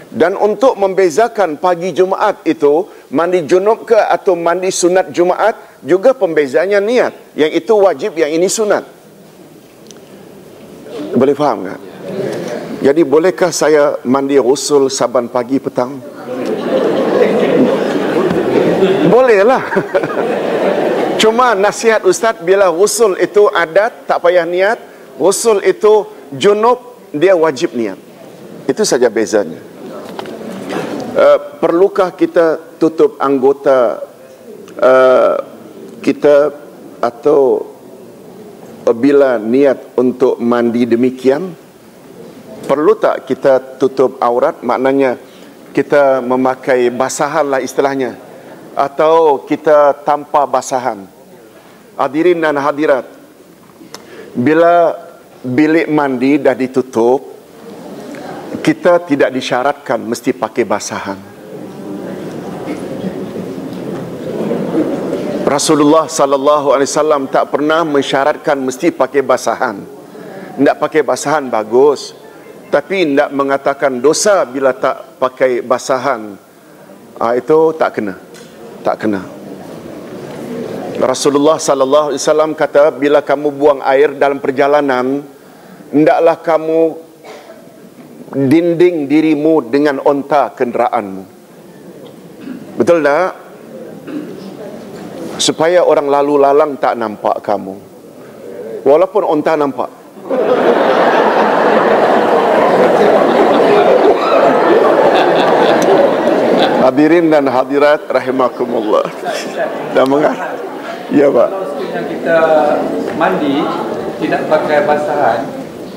Dan untuk membezakan pagi Jumaat itu, mandi junub ke atau mandi sunat Jumaat, juga pembezanya niat. Yang itu wajib, yang ini sunat. Boleh faham tak? Jadi bolehkah saya mandi ghusl saban pagi petang? Bolehlah. Cuma nasihat Ustaz, bila ghusl itu adat, tak payah niat. Ghusl itu junub, dia wajib niat. Itu saja bezanya. Perlukah kita tutup anggota kita, atau bila niat untuk mandi demikian? Perlu tak kita tutup aurat? Maknanya kita memakai basahan lah istilahnya, atau kita tanpa basahan. Hadirin dan hadirat, bila bilik mandi dah ditutup, kita tidak disyaratkan mesti pakai basahan. Rasulullah sallallahu alaihi wasallam tak pernah mensyaratkan mesti pakai basahan. Tidak pakai basahan bagus, tapi tidak mengatakan dosa bila tak pakai basahan. Itu tak kena. Tak kena. Rasulullah sallallahu alaihi wasallam kata, bila kamu buang air dalam perjalanan, hendaklah kamu dinding dirimu dengan onta kenderaanmu. Betul tak? Supaya orang lalu lalang tak nampak kamu, walaupun onta nampak. Hadirin dan hadirat rahimakumullah. Dah mengar? Ya, Pak. Kalau sekiranya kita mandi tidak pakai basahan,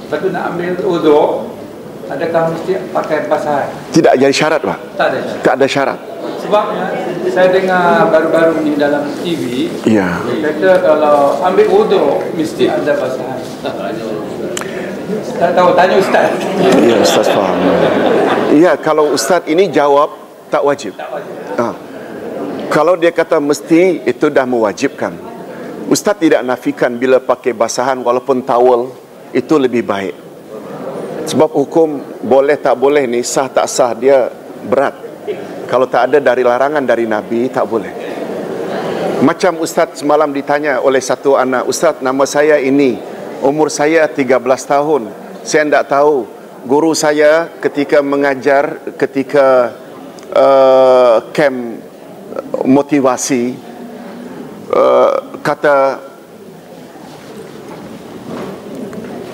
lepas tu nak ambil uduk, adakah mesti pakai basahan? Tidak jadi syarat, Pak. Tak ada syarat. Tak ada syarat. Sebabnya saya dengar baru-baru ni dalam TV, Ya. kata kalau ambil uduk mesti ada basahan. Tak tahu, tanya Ustaz. Ya, Ustaz faham. Ya, kalau Ustaz ini jawab tak wajib. Kalau dia kata mesti, itu dah mewajibkan. Ustaz tidak nafikan bila pakai basahan walaupun towel itu lebih baik. Sebab hukum boleh tak boleh ni, sah tak sah, dia berat. Kalau tak ada dari larangan dari Nabi, tak boleh. Macam Ustaz semalam ditanya oleh satu anak, Ustaz, nama saya ini, umur saya 13 tahun. Saya tidak tahu. Guru saya ketika mengajar, ketika camp motivasi, kata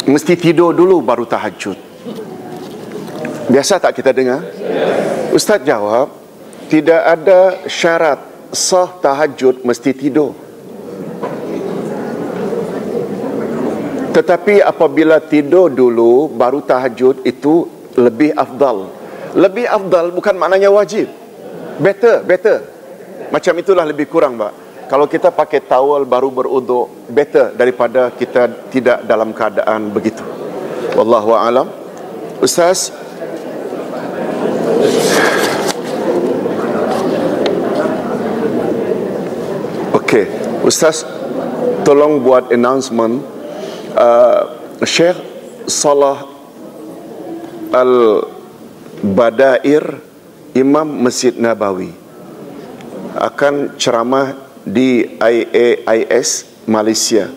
mesti tidur dulu baru tahajud. Biasa tak kita dengar? Ustaz jawab, tidak ada syarat sah tahajud mesti tidur. Tetapi apabila tidur dulu baru tahajud, itu lebih afdal. Lebih afdal bukan maknanya wajib. Better. Macam itulah lebih kurang, Pak. Kalau kita pakai towel baru beruduk, better daripada kita tidak dalam keadaan begitu. Wallahu a'lam. Ustaz, okey, Ustaz tolong buat announcement. Syekh Salah Al-Badair, Imam Masjid Nabawi, akan ceramah di IAIS Malaysia,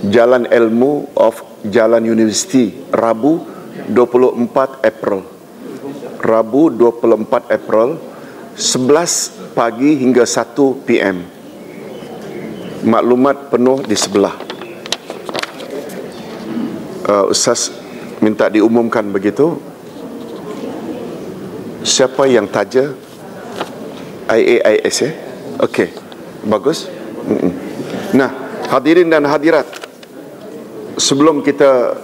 Jalan Ilmu of Jalan Universiti, Rabu 24 April. Rabu 24 April 11 pagi hingga 1 PM. Maklumat penuh di sebelah. Ustaz minta diumumkan begitu. Siapa yang taja? IAIS, Okey, bagus. Nah, hadirin dan hadirat, sebelum kita,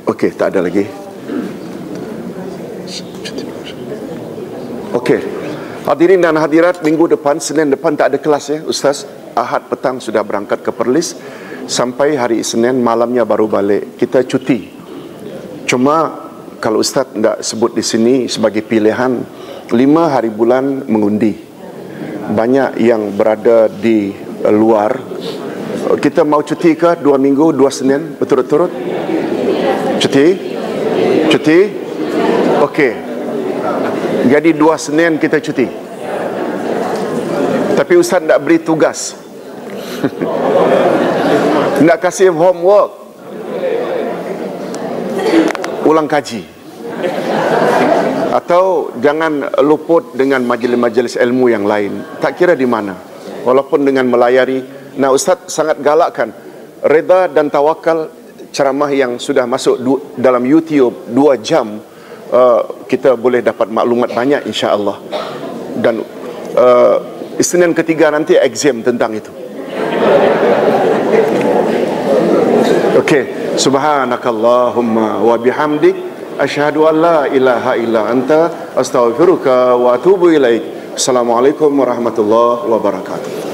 okey, tak ada lagi. Okey, hadirin dan hadirat, minggu depan, Senin depan tak ada kelas ya, Ustaz. Ahad petang sudah berangkat ke Perlis, sampai hari Senin malamnya baru balik. Kita cuti. Cuma kalau Ustaz tidak sebut di sini sebagai pilihan, 5 hari bulan mengundi. Banyak yang berada di luar. Kita mau cuti ke 2 minggu, 2 Senin berturut-turut? Cuti? Okey. Jadi 2 Senin kita cuti. Tapi Ustaz tak beri tugas. Nak kasih homework, ulang kaji, atau jangan luput dengan majlis-majlis ilmu yang lain, tak kira di mana, walaupun dengan melayari. Nah, Ustaz sangat galakkan reda dan tawakal, ceramah yang sudah masuk dalam YouTube 2 jam, kita boleh dapat maklumat banyak insya-Allah. Dan Isnin ketiga nanti exam tentang itu. Okey, subhanakallahumma wa bihamdik asyhadu an la ilaha illa anta astaghfiruka wa atubu ilaik. Assalamualaikum warahmatullahi wabarakatuh.